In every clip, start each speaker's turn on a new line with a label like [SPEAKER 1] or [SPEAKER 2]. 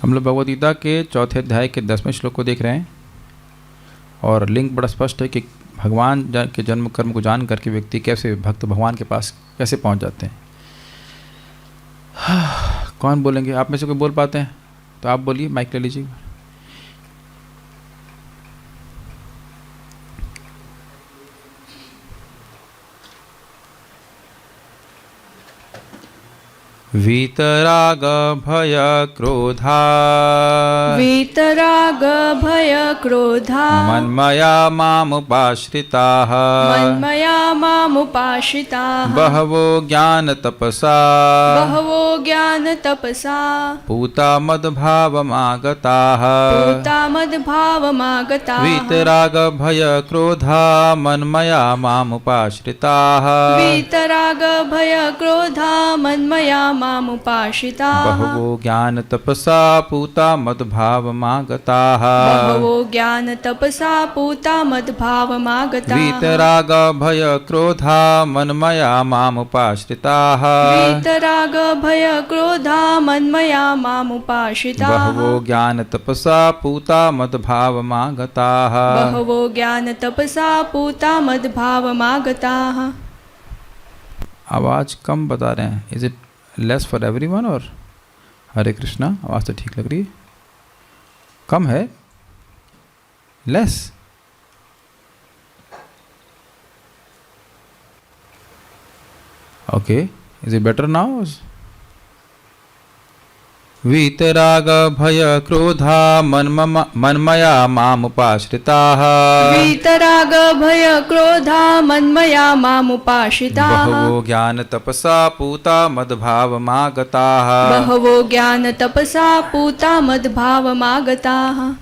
[SPEAKER 1] हम लोग भगवद गीता के चौथे अध्याय के 10वें श्लोक को देख रहे हैं और लिंक बड़ा स्पष्ट है कि भगवान के जन्म कर्म को जान करके व्यक्ति कैसे भक्त भगवान के पास कैसे पहुंच जाते हैं। कौन बोलेंगे? आप में से कोई बोल पाते हैं तो आप बोलिए, माइक ले लीजिए। वीतराग भय क्रोधा,
[SPEAKER 2] वीतराग भय क्रोधा,
[SPEAKER 1] मन्मया मामुपाश्रिताः,
[SPEAKER 2] मन्मया मामुपाश्रिताः,
[SPEAKER 1] बहवो ज्ञान तपसा,
[SPEAKER 2] बहवो ज्ञान तपसा,
[SPEAKER 1] पूता मद्भावमागताः,
[SPEAKER 2] पूता मद्भावमागताः।
[SPEAKER 1] वीतराग भय क्रोधा मन्मया मामुपाश्रिताः,
[SPEAKER 2] वीतराग भय क्रोधा, मन्मया मामुपाश्रिताः,
[SPEAKER 1] बहवो ज्ञान तपसा पूता मद्भावमागताः,
[SPEAKER 2] बहवो ज्ञान तपसा पूता मद्भावमागताः।
[SPEAKER 1] वीतराग भय क्रोधा मन्मया मामुपाश्रिताः,
[SPEAKER 2] वीतराग भय क्रोधा, मन्मया मामुपाश्रिताः,
[SPEAKER 1] बहवो ज्ञान तपसा पूता मद्भावमागताः।
[SPEAKER 2] बहवो ज्ञान तपसा पूता मद्भावमागताः।
[SPEAKER 1] आवाज़ कम बता रहे हैं। Is it less for everyone और हरे कृष्णा? आवाज़ तो ठीक लग रही है। कम है? Less? Okay, is it better now? वीतराग भय क्रोधा मन्मया मामुपाश्रिताः,
[SPEAKER 2] वीतराग भय क्रोधा, मन्मया मामुपाश्रिताः,
[SPEAKER 1] बहवो ज्ञान तपसा पूता मद्भावमागताः।
[SPEAKER 2] बहवो ज्ञान तपसा पूता मद्भावमागताः।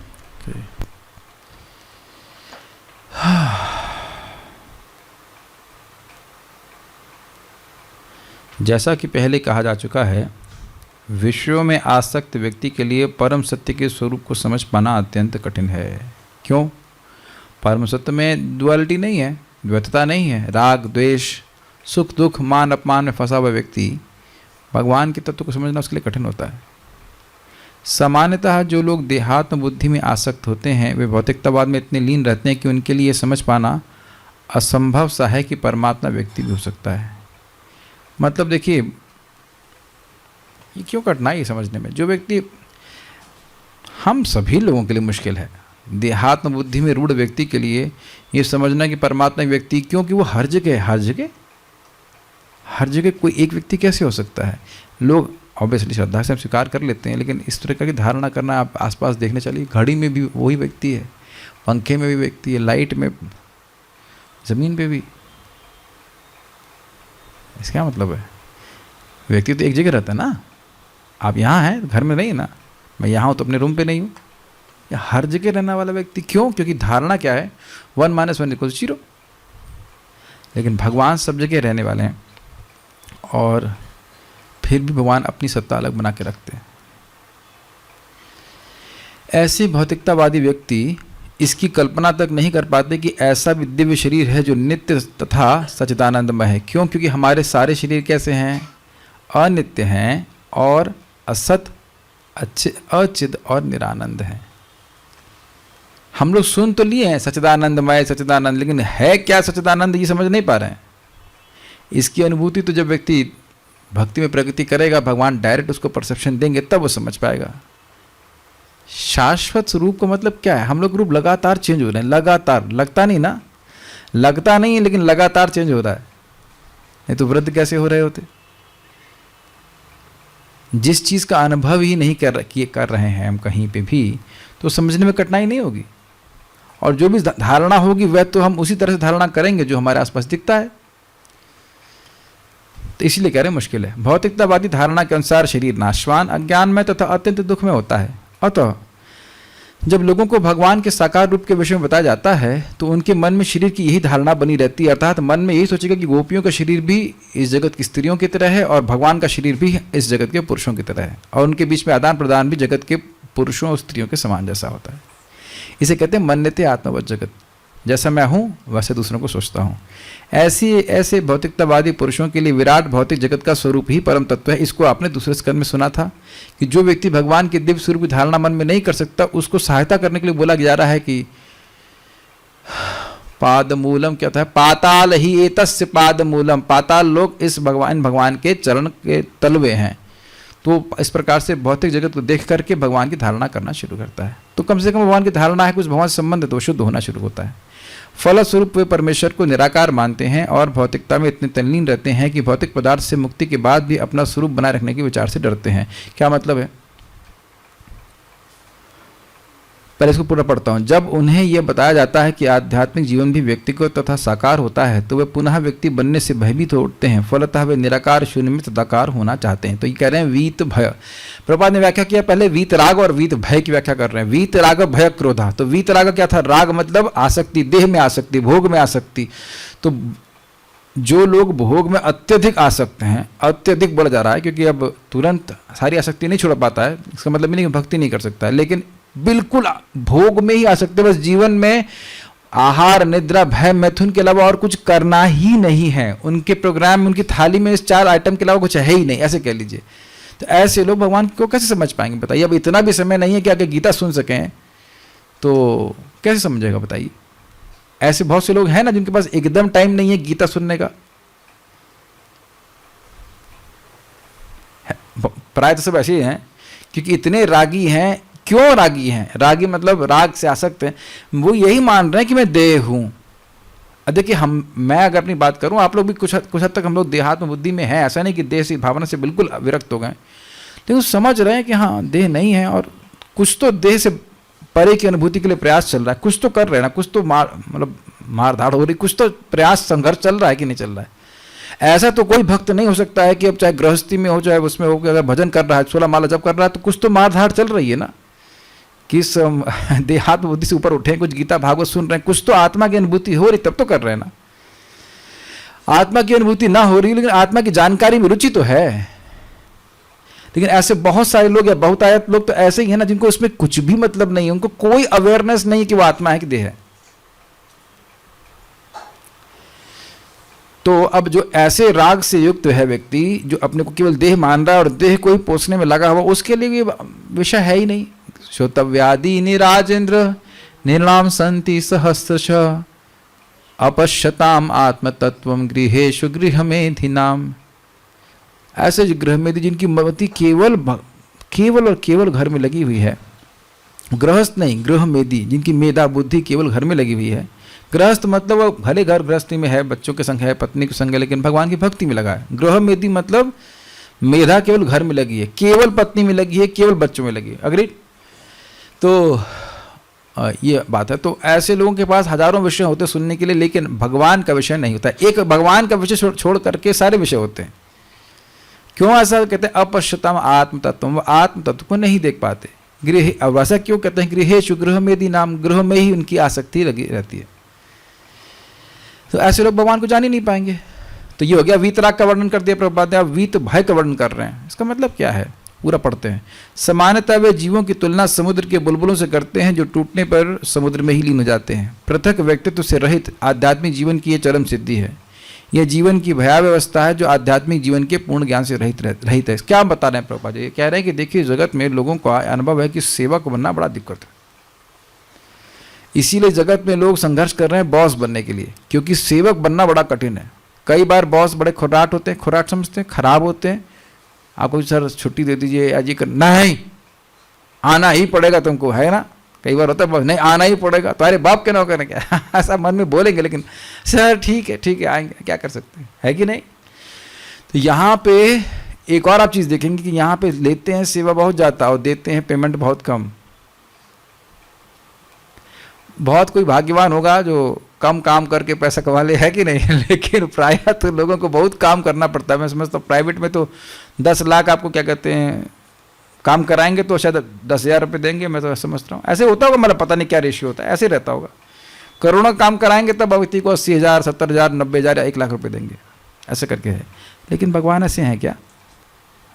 [SPEAKER 1] जैसा कि पहले कहा जा चुका है, विषयों में आसक्त व्यक्ति के लिए परम सत्य के स्वरूप को समझ पाना अत्यंत कठिन है। क्यों? परम सत्य में डुअलिटी नहीं है, द्वैतता नहीं है। राग द्वेष, सुख दुख, मान अपमान में फंसा हुआ व्यक्ति भगवान के तत्व को समझना उसके लिए कठिन होता है। सामान्यतः जो लोग देहात्म बुद्धि में आसक्त होते हैं वे भौतिकतावाद में इतने लीन रहते हैं कि उनके लिए समझ पाना असंभव सा है कि परमात्मा व्यक्ति भी हो सकता है। मतलब देखिए, ये क्यों कठिनाई है समझने में। जो व्यक्ति, हम सभी लोगों के लिए मुश्किल है, देहात्म बुद्धि में रूढ़ व्यक्ति के लिए ये समझना कि परमात्मा व्यक्ति, क्योंकि वो हर जगह है। हर जगह कोई एक व्यक्ति कैसे हो सकता है? लोग ऑब्वियसली श्रद्धा से हम स्वीकार कर लेते हैं, लेकिन इस तरह की धारणा करना, आप आसपास देखने चलिए, घड़ी में भी वही व्यक्ति है, पंखे में भी व्यक्ति है, लाइट में, ज़मीन पे भी। इसका क्या मतलब है? व्यक्ति तो एक जगह रहता है ना। आप यहाँ हैं, घर में नहीं ना। मैं यहाँ हूँ तो अपने रूम पे नहीं हूँ। या हर जगह रहने वाला व्यक्ति। क्यों? क्योंकि धारणा क्या है? 1 - 1 = 0। लेकिन भगवान सब जगह रहने वाले हैं और फिर भी भगवान अपनी सत्ता अलग बना के रखते हैं। ऐसे भौतिकतावादी व्यक्ति इसकी कल्पना तक नहीं कर पाते कि ऐसा भी दिव्य शरीर है जो नित्य तथा सच्चिदानंदमय है। क्यों? क्योंकि हमारे सारे शरीर कैसे हैं? अनित्य हैं और असत, अचिद और निरानंद हैं। हम लोग सुन तो लिए हैं सच्चिदानंदमय सच्चिदानंद, लेकिन है क्या सच्चिदानंद ये समझ नहीं पा रहे हैं। इसकी अनुभूति तो जब व्यक्ति भक्ति में प्रगति करेगा, भगवान डायरेक्ट उसको परसेप्शन देंगे, तब वो समझ पाएगा। शाश्वत स्वरूप का मतलब क्या है? हम लोग रूप लगातार चेंज हो रहे हैं, लगातार। लगता नहीं ना, लगता नहीं है, लेकिन लगातार चेंज हो रहा है। नहीं तो वृद्ध कैसे हो रहे होते? जिस चीज़ का अनुभव ही नहीं कर रहे हैं हम कहीं पे भी, तो समझने में कठिनाई नहीं होगी। और जो भी धारणा होगी वह तो हम उसी तरह से धारणा करेंगे जो हमारे आसपास दिखता है। तो इसीलिए कह रहे हैं मुश्किल है। भौतिकतावादी धारणा के अनुसार शरीर नाशवान, अज्ञानमय तथा अत्यंत दुख में होता है। अतः जब लोगों को भगवान के साकार रूप के विषय में बताया जाता है तो उनके मन में शरीर की यही धारणा बनी रहती है। अर्थात मन में यही सोचेगा कि गोपियों का शरीर भी इस जगत की स्त्रियों की तरह है और भगवान का शरीर भी इस जगत के पुरुषों की तरह है, और उनके बीच में आदान प्रदान भी जगत के पुरुषों और स्त्रियों के समान जैसा होता है। इसे कहते हैं मन्यते आत्मवत जगत। जैसा मैं हूँ वैसे दूसरों को सोचता हूँ। ऐसे भौतिकतावादी पुरुषों के लिए विराट भौतिक जगत का स्वरूप ही परम तत्व है। इसको आपने दूसरे स्कंद में सुना था कि जो व्यक्ति भगवान के दिव्य स्वरूप की धारणा मन में नहीं कर सकता, उसको सहायता करने के लिए बोला जा रहा है कि पाद मूलम क्या था, पाताल ही एतस्य पाद मूलम, पाताल लोग इस भगवान के चरण के तलवे हैं। तो इस प्रकार से भौतिक जगत को देख करके भगवान की धारणा करना शुरू करता है। तो कम से कम भगवान की धारणा है, कुछ भगवान से संबंध है तो शुद्ध होना शुरू होता है। फलस्वरूप वे परमेश्वर को निराकार मानते हैं और भौतिकता में इतने तल्लीन रहते हैं कि भौतिक पदार्थ से मुक्ति के बाद भी अपना स्वरूप बनाए रखने के विचार से डरते हैं। क्या मतलब है? पहले इसको पूरा पढ़ता हूँ। जब उन्हें यह बताया जाता है कि आध्यात्मिक जीवन भी व्यक्तिगत तथा साकार होता है तो वे पुनः व्यक्ति बनने से भयभीत हो उठते हैं। फलतः वे निराकार शून्य में तदाकार होना चाहते हैं। तो ये कह रहे हैं वीत भय। प्रभुपाद ने व्याख्या किया, पहले वीत राग और वीत भय की व्याख्या कर रहे हैं। वीत राग भय क्रोधा। तो वीत राग क्या था? राग मतलब आसक्ति, देह में आसक्ति, भोग में आसक्ति। तो जो लोग भोग में अत्यधिक आसक्त हैं, अत्यधिक बढ़ जा रहा है, क्योंकि अब तुरंत सारी आसक्ति नहीं छोड़ पाता है, इसका मतलब नहीं कि भक्ति नहीं कर सकता है, लेकिन बिल्कुल भोग में ही आ सकते, बस जीवन में आहार, निद्रा, भय, मैथुन के अलावा और कुछ करना ही नहीं है। उनके प्रोग्राम में, उनकी थाली में इस 4 आइटम के अलावा कुछ है ही नहीं, ऐसे कह लीजिए। तो ऐसे लोग भगवान को कैसे समझ पाएंगे बताइए? अब इतना भी समय नहीं है कि आगे गीता सुन सकें, तो कैसे समझेगा बताइए? ऐसे बहुत से लोग हैं ना जिनके पास एकदम टाइम नहीं है गीता सुनने का। प्राय तो सब ऐसे ही हैं, क्योंकि इतने रागी हैं। क्यों रागी हैं? रागी मतलब राग से आसक्त हैं। वो यही मान रहे हैं कि मैं देह हूँ। देखिए, मैं अगर अपनी बात करूँ, आप लोग भी कुछ हद तक हम लोग देहात्म बुद्धि में हैं। ऐसा नहीं कि देह से भावना से बिल्कुल विरक्त हो गए, लेकिन समझ रहे हैं कि हाँ देह नहीं है और कुछ तो देह से परे की अनुभूति के लिए प्रयास चल रहा है। कुछ तो कर रहे हैं ना, कुछ तो मार धाड़ हो रही, कुछ तो प्रयास संघर्ष चल रहा है कि नहीं चल रहा है। ऐसा तो कोई भक्त नहीं हो सकता है कि अब चाहे गृहस्थी में हो चाहे उसमें हो, अगर भजन कर रहा है, 16 माला जप कर रहा है, तो कुछ तो मार धाड़ चल रही है ना। किस देहात्म बुद्धि से ऊपर उठे, कुछ गीता भागवत सुन रहे हैं, कुछ तो आत्मा की अनुभूति हो रही, तब तो कर रहे हैं ना। आत्मा की अनुभूति ना हो रही, लेकिन आत्मा की जानकारी में रुचि तो है। लेकिन ऐसे बहुत सारे लोग या बहुतायत लोग तो ऐसे ही है ना, जिनको उसमें कुछ भी मतलब नहीं है, उनको कोई अवेयरनेस नहीं है कि वो आत्मा है कि देह है। तो अब जो ऐसे राग से युक्त है व्यक्ति, जो अपने को केवल देह मान रहा है और देह को ही पोषने में लगा हुआ, उसके लिए ये विषय है ही नहीं। श्रोतव्यादि निराजेंद्र निर्णाम संति सहस्रश अपश्यताम आत्मतत्वम गृहेषु गृहमेधिनाम। ऐसे जो गृहमेधि जिनकी मति केवल और केवल घर में लगी हुई है, गृहस्थ नहीं, गृहमेधि जिनकी मेधा बुद्धि केवल घर में लगी हुई है। गृहस्थ मतलब वो भले घर गृहस्थी में है, बच्चों के संग है, पत्नी के संग है, लेकिन भगवान की भक्ति में लगा है। गृहमेधि मतलब मेधा केवल घर में लगी है, केवल पत्नी में लगी है, केवल बच्चों में लगी है। अग्री? तो ये बात है। तो ऐसे लोगों के पास हजारों विषय होते सुनने के लिए, लेकिन भगवान का विषय नहीं होता। एक भगवान का विषय छोड़ करके सारे विषय होते हैं। क्यों ऐसा कहते हैं? अपश्यताम आत्म तत्व, वो आत्म तत्व को नहीं देख पाते। गृह, अब ऐसा क्यों कहते हैं? गृहेषु गृहमेधि नाम, गृह में ही उनकी आसक्ति लगी रहती है। तो ऐसे लोग भगवान को जान ही नहीं पाएंगे। तो ये हो गया वीतराग का वर्णन कर दिया प्रभुपाद ने। अब वीत भय का वर्णन कर रहे हैं। इसका मतलब क्या है? पूरा पढ़ते हैं। सामान्यतः वे जीवों की तुलना समुद्र के बुलबुलों से करते हैं, जो टूटने पर समुद्र में ही लीन हो जाते हैं। पृथक व्यक्तित्व से रहित आध्यात्मिक जीवन की यह चरम सिद्धि है। यह जीवन की भयाव्यवस्था है जो आध्यात्मिक जीवन के पूर्ण ज्ञान से रहित है। क्या बता रहे हैं प्रभुपाद जी? कह रहे हैं कि देखिए, जगत में लोगों का अनुभव है कि सेवक बनना बड़ा दिक्कत है। इसीलिए जगत में लोग संघर्ष कर रहे हैं बॉस बनने के लिए, क्योंकि सेवक बनना बड़ा कठिन है। कई बार बॉस बड़े खुराट होते हैं, खुराट समझते हैं, खराब होते हैं। आपको सर छुट्टी दे दीजिए, आज ये कर, नहीं आना ही पड़ेगा तुमको, है ना। कई बार होता है नहीं आना ही पड़ेगा, तुम्हारे बाप के नौकर है क्या? ऐसा मन में बोलेंगे, लेकिन सर ठीक है आएंगे, क्या कर सकते हैं, है कि नहीं। तो यहाँ पे एक और आप चीज़ देखेंगे कि यहाँ पे लेते हैं सेवा बहुत ज़्यादा और देते हैं पेमेंट बहुत कम। बहुत कोई भाग्यवान होगा जो कम काम करके पैसा कमा ले, है कि नहीं। लेकिन प्रायः तो लोगों को बहुत काम करना पड़ता है। मैं समझता हूँ प्राइवेट में तो 10 लाख आपको क्या कहते हैं काम कराएंगे तो शायद 10,000 रुपये देंगे। मैं तो समझता हूँ ऐसे होता होगा, मतलब पता नहीं क्या रेशियो होता है, ऐसे रहता होगा। करोड़ों काम कराएंगे तब व्यक्ति को 80,000, 70,000, 90,000 या 1 लाख रुपये देंगे, ऐसे करके है। लेकिन भगवान ऐसे हैं क्या?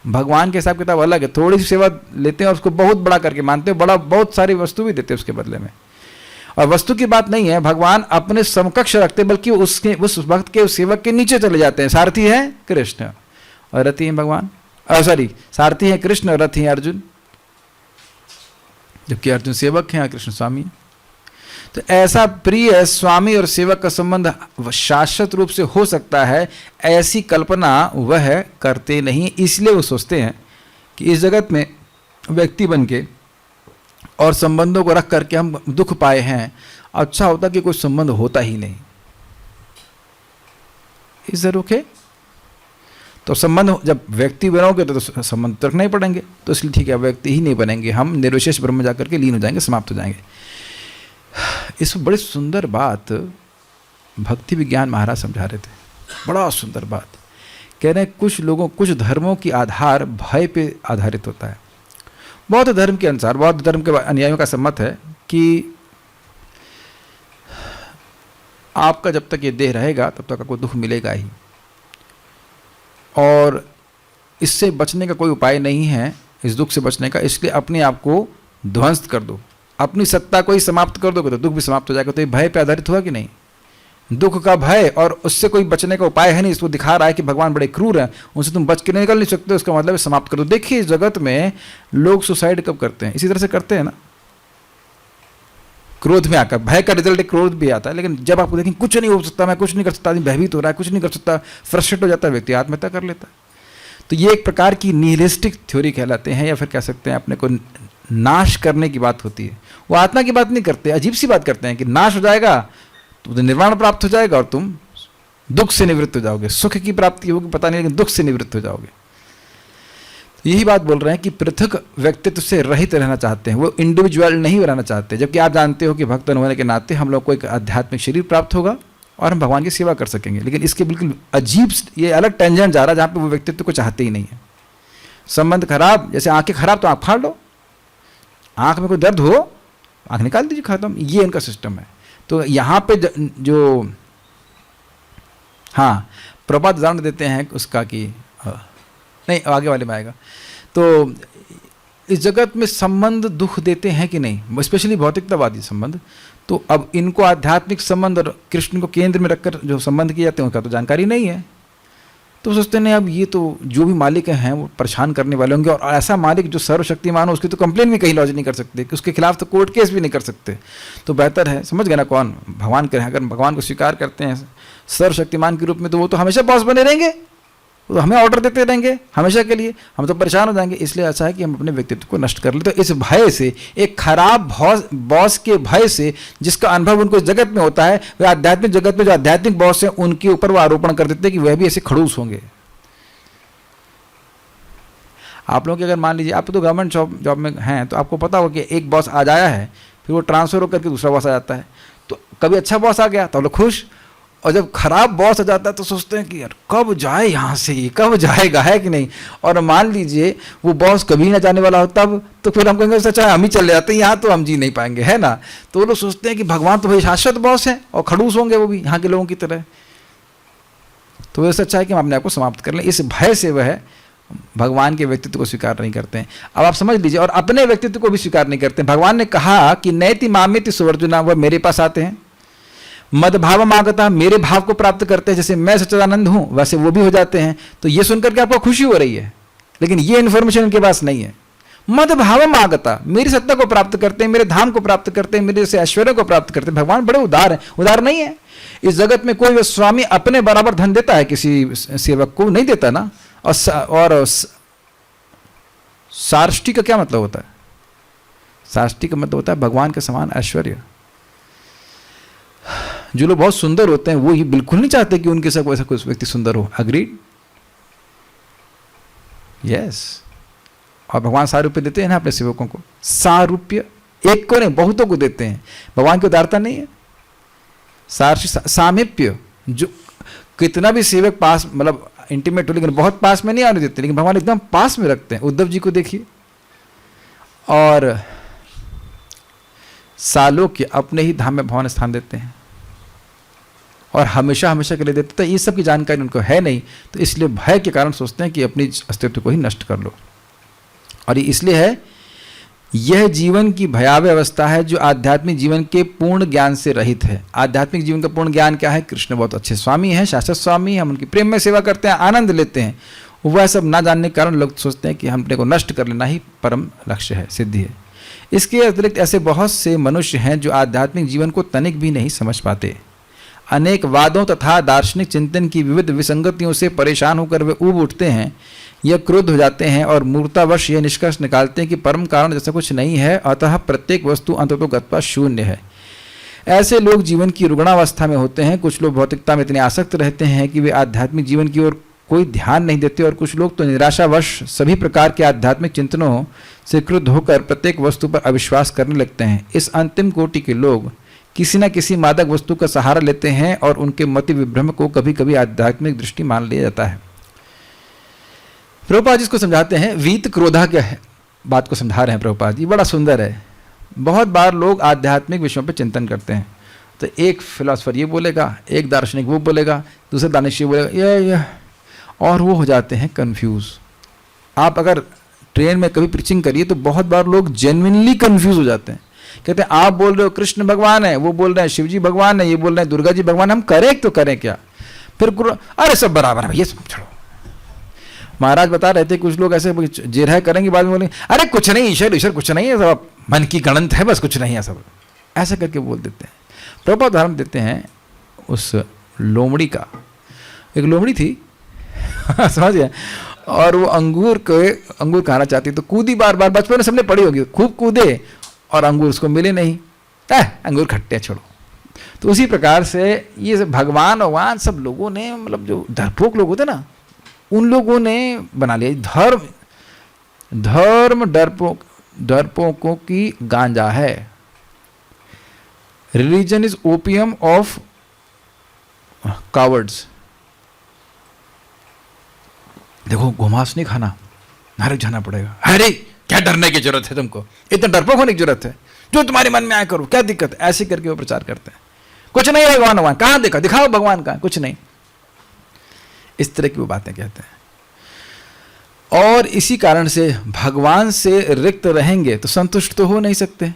[SPEAKER 1] भगवान के हिसाब किताब अलग है। थोड़ी सी सेवा लेते हैं और उसको बहुत बड़ा करके मानते हैं, बहुत सारी वस्तु भी देते हैं उसके बदले में। और वस्तु की बात नहीं है, भगवान अपने समकक्ष रखते बल्कि उसके उस भक्त के उस सेवक के नीचे चले जाते हैं। सारथी है कृष्ण और रथी है भगवान, सारथी है कृष्ण और रथी है अर्जुन, जबकि अर्जुन सेवक हैं और कृष्ण स्वामी हैं। तो ऐसा प्रिय स्वामी और सेवक का संबंध शाश्वत रूप से हो सकता है, ऐसी कल्पना वह करते नहीं। इसलिए वो सोचते हैं कि इस जगत में व्यक्ति बन के और संबंधों को रख करके हम दुख पाए हैं, अच्छा होता कि कोई संबंध होता ही नहीं। Is that okay? तो संबंध जब व्यक्ति बनोगे तो संबंध तो रखना ही पड़ेंगे, तो इसलिए ठीक है व्यक्ति ही नहीं बनेंगे, हम निर्विशेष ब्रह्म में जाकर के लीन हो जाएंगे, समाप्त हो जाएंगे। इस बड़ी सुंदर बात भक्ति विज्ञान महाराज समझा रहे थे, बड़ा सुंदर बात। कह रहे हैं कुछ लोगों, कुछ धर्मों की आधार भय पे आधारित होता है। बौद्ध धर्म के अनुसार, बौद्ध धर्म के अनुयायियों का सम्मत है कि आपका जब तक ये देह रहेगा तब तक आपको दुख मिलेगा ही, और इससे बचने का कोई उपाय नहीं है, इस दुख से बचने का। इसलिए अपने आप को ध्वंस कर दो, अपनी सत्ता को ही समाप्त कर दोगे तो दुख भी समाप्त हो जाएगा। तो ये भय पे आधारित हुआ कि नहीं? दुख का भय, और उससे कोई बचने का उपाय है नहीं। इसको दिखा रहा है कि भगवान बड़े क्रूर हैं, उनसे तुम बच के निकल नहीं सकते, उसका मतलब है समाप्त कर दो। देखिए इस जगत में लोग सुसाइड कब करते हैं? इसी तरह से करते हैं ना, क्रोध में आकर। भय का रिजल्ट एक क्रोध भी आता है, लेकिन जब आपको देखें कुछ नहीं हो सकता, मैं कुछ नहीं कर सकता, आदमी भयभीत हो रहा है, कुछ नहीं कर सकता, फ्रस्ट्रेट हो जाता है, व्यक्ति आत्महत्या कर लेता है। तो ये एक प्रकार की निहिलिस्टिक थ्योरी कहलाते हैं, या फिर कह सकते हैं अपने को नाश करने की बात होती है। वो आत्मा की बात नहीं करते, अजीब सी बात करते हैं कि नाश हो जाएगा तो निर्वाण प्राप्त हो जाएगा और तुम दुख से निवृत्त हो जाओगे, सुख की प्राप्ति होगी पता नहीं, लेकिन दुख से निवृत्त हो जाओगे। तो यही बात बोल रहे हैं कि पृथक व्यक्तित्व से रहित रहना चाहते हैं, वो इंडिविजुअल नहीं रहना चाहते। जबकि आप जानते हो कि भक्त होने के नाते हम लोग को एक आध्यात्मिक शरीर प्राप्त होगा और हम भगवान की सेवा कर सकेंगे। लेकिन इसके बिल्कुल अजीब, ये अलग टेंजेंट जा रहा है जहाँ पे वो व्यक्तित्व को चाहते ही नहीं है। संबंध खराब, जैसे आंखें खराब तो आँख फाड़ लो, आँख में कोई दर्द हो आँख निकाल दीजिए, खत्म। ये इनका सिस्टम है। तो यहाँ पे जो हाँ प्रभात उदाहरण देते हैं उसका कि नहीं आगे वाले में आएगा। तो इस जगत में संबंध दुख देते हैं कि नहीं, स्पेशली भौतिकतावादी संबंध। तो अब इनको आध्यात्मिक संबंध और कृष्ण को केंद्र में रखकर जो संबंध किए जाते हैं उनका तो जानकारी नहीं है। तो सोचते हैं अब ये तो जो भी मालिक हैं वो परेशान करने वाले होंगे, और ऐसा मालिक जो सर्वशक्तिमान हो उसकी तो कंप्लेन भी कहीं लॉन्च नहीं कर सकते, कि उसके खिलाफ तो कोर्ट केस भी नहीं कर सकते। तो बेहतर है, समझ गए ना कौन भगवान के, अगर भगवान को स्वीकार करते हैं सर्वशक्तिमान के रूप में तो वो तो हमेशा बॉस बने रहेंगे, वो तो हमें ऑर्डर देते रहेंगे हमेशा के लिए, हम तो परेशान हो जाएंगे। इसलिए अच्छा है कि हम अपने व्यक्तित्व को नष्ट कर ले। तो इस भय से, एक खराब बॉस के भय से जिसका अनुभव उनको इस जगत में होता है, वे आध्यात्मिक जगत में जो आध्यात्मिक बॉस हैं उनके ऊपर वो आरोपण कर देते हैं कि वह भी ऐसे खड़ूस होंगे। आप लोग अगर मान लीजिए आप तो गवर्नमेंट जॉब में हैं, तो आपको पता होगा कि एक बॉस आ जाया है, फिर वो ट्रांसफर होकर के दूसरा बॉस आ जाता है। तो कभी अच्छा बॉस आ गया तो लोग खुश, और जब खराब बॉस आ जाता है तो सोचते हैं कि यार कब जाए यहाँ से, ये कब जाएगा, है कि नहीं। और मान लीजिए वो बॉस कभी ना जाने वाला हो तब, तो फिर हम कहेंगे सच्चा हम ही चले जाते हैं, यहाँ तो हम जी नहीं पाएंगे, है ना। तो वो लोग सोचते हैं कि भगवान तो भाई शाश्वत बॉस है और खड़ूस होंगे वो भी यहाँ के लोगों की तरह। तो वैसे अच्छा है कि हम अपने आप को समाप्त कर लें। इस भय से वह भगवान के व्यक्तित्व को स्वीकार नहीं करते हैं। अब आप समझ लीजिए, और अपने व्यक्तित्व को भी स्वीकार नहीं करते हैं। भगवान ने कहा कि नैति मामेति सुवर्जुना, वह मेरे पास आते हैं, मद भावम आगता, मेरे भाव को प्राप्त करते हैं, जैसे मैं सच्चिदानंद हूं वैसे वो भी हो जाते हैं। तो ये सुनकर के आपको खुशी हो रही है, लेकिन ये इन्फॉर्मेशन इनके पास नहीं है। मद भावम आगता, मेरी सत्ता को प्राप्त करते हैं, मेरे धाम को प्राप्त करते हैं, मेरे जैसे ऐश्वर्य को प्राप्त करते हैं। भगवान बड़े उदार हैं। उदार नहीं है इस जगत में कोई स्वामी अपने बराबर धन देता है किसी सेवक को? नहीं देता ना। और सार्ष्टी का क्या मतलब होता है? सार्ष्टी का मतलब होता है भगवान के समान ऐश्वर्य। जो लोग बहुत सुंदर होते हैं वो ही बिल्कुल नहीं चाहते कि उनके साथ वैसा कोई व्यक्ति सुंदर हो। अग्रीड? यस। और भगवान सारूप्य देते हैं ना अपने सेवकों को। सारूप्य एक को नहीं बहुतों को देते हैं। भगवान की उदारता नहीं है। सामीप्य, जो कितना भी सेवक पास मतलब इंटीमेट हो लेकिन बहुत पास में नहीं आने देते, लेकिन भगवान एकदम पास में रखते हैं। उद्धव जी को देखिए। और सालोक्य, अपने ही धाम में भगवान स्थान देते हैं और हमेशा हमेशा के लिए देते। तो ये सब की जानकारी उनको है नहीं, तो इसलिए भय के कारण सोचते हैं कि अपनी अस्तित्व को ही नष्ट कर लो। और ये इसलिए है, यह जीवन की भयावह अवस्था है जो आध्यात्मिक जीवन के पूर्ण ज्ञान से रहित है। आध्यात्मिक जीवन का पूर्ण ज्ञान क्या है? कृष्ण बहुत अच्छे स्वामी हैं, शाश्वत स्वामी, हम उनकी प्रेम में सेवा करते हैं, आनंद लेते हैं। वह सब ना जानने के कारण लोग सोचते हैं कि हमने को नष्ट कर लेना ही परम लक्ष्य है, सिद्धि है। इसके अतिरिक्त ऐसे बहुत से मनुष्य हैं जो आध्यात्मिक जीवन को तनिक भी नहीं समझ पाते। अनेक वादों तथा दार्शनिक चिंतन की विविध विसंगतियों से परेशान होकर वे ऊब उठते हैं या क्रोध हो जाते हैं और मूर्तावश यह निष्कर्ष निकालते हैं कि परम कारण जैसा कुछ नहीं है, अतः प्रत्येक वस्तु अंततोगत्वा शून्य है। ऐसे लोग जीवन की रुग्णावस्था में होते हैं। कुछ लोग भौतिकता में इतने आसक्त रहते हैं कि वे आध्यात्मिक जीवन की ओर कोई ध्यान नहीं देते, और कुछ लोग तो निराशावश सभी प्रकार के आध्यात्मिक चिंतनों से क्रुद्ध होकर प्रत्येक वस्तु पर अविश्वास करने लगते हैं। इस अंतिम कोटि के लोग किसी न किसी मादक वस्तु का सहारा लेते हैं और उनके मति विभ्रम को कभी कभी आध्यात्मिक दृष्टि मान लिया जाता है। प्रभुपाद जी इसको समझाते हैं, वीत क्रोधा क्या है, बात को समझा रहे हैं प्रभुपाद जी, बड़ा सुंदर है। बहुत बार लोग आध्यात्मिक विषयों पर चिंतन करते हैं, तो एक फिलोसफर ये बोलेगा, एक दार्शनिक वो बोलेगा, दूसरा दानिश ये बोलेगा, ये और वो हो जाते हैं कंफ्यूज। आप अगर ट्रेन में कभी प्रीचिंग करिए तो बहुत बार लोग जेन्युइनली कंफ्यूज हो जाते हैं। कहते हैं आप बोल रहे हो कृष्ण भगवान है, वो बोल रहे हैं शिवजी भगवान है, ये बोल रहे हैं दुर्गा जी भगवान, हम करें तो करें क्या? फिर अरे सब बराबर है, ये सब छोड़ो। महाराज बता रहे थे कुछ लोग ऐसे जिरह करेंगे, बाद में बोलेंगे अरे कुछ नहीं, ईश्वर ईश्वर कुछ नहीं है, सब मन की गणंत है, बस कुछ नहीं है सब, ऐसा करके बोल देते हैं। प्रभुपाद उदाहरण देते हैं उस लोमड़ी का। एक लोमड़ी थी समझ गया, और वो अंगूर खाना चाहती, तो कूदी बार बार, बचपन में सबने पढ़ी होगी, खूब कूदे और अंगूर उसको मिले नहीं, अंगूर खट्टे छोड़ो। तो उसी प्रकार से ये भगवान सब लोगों ने, मतलब जो डरपोक लोग होते ना, उन लोगों ने बना लिया। धर्म डरपोकों की गांजा है। Religion is opium of cowards. देखो घुमास नहीं खाना, नारक जाना पड़ेगा। अरे क्या डरने की जरूरत है तुमको, इतना डरपोक होने की जरूरत है, जो तुम्हारे मन में आए करो, क्या दिक्कत है? ऐसे करके वो प्रचार करते हैं। कुछ नहीं है भगवान, कहां देखा, दिखाओ भगवान का, कुछ नहीं। इस तरह की वो बातें कहते हैं। और इसी कारण से भगवान से रिक्त रहेंगे तो संतुष्ट तो हो नहीं सकते,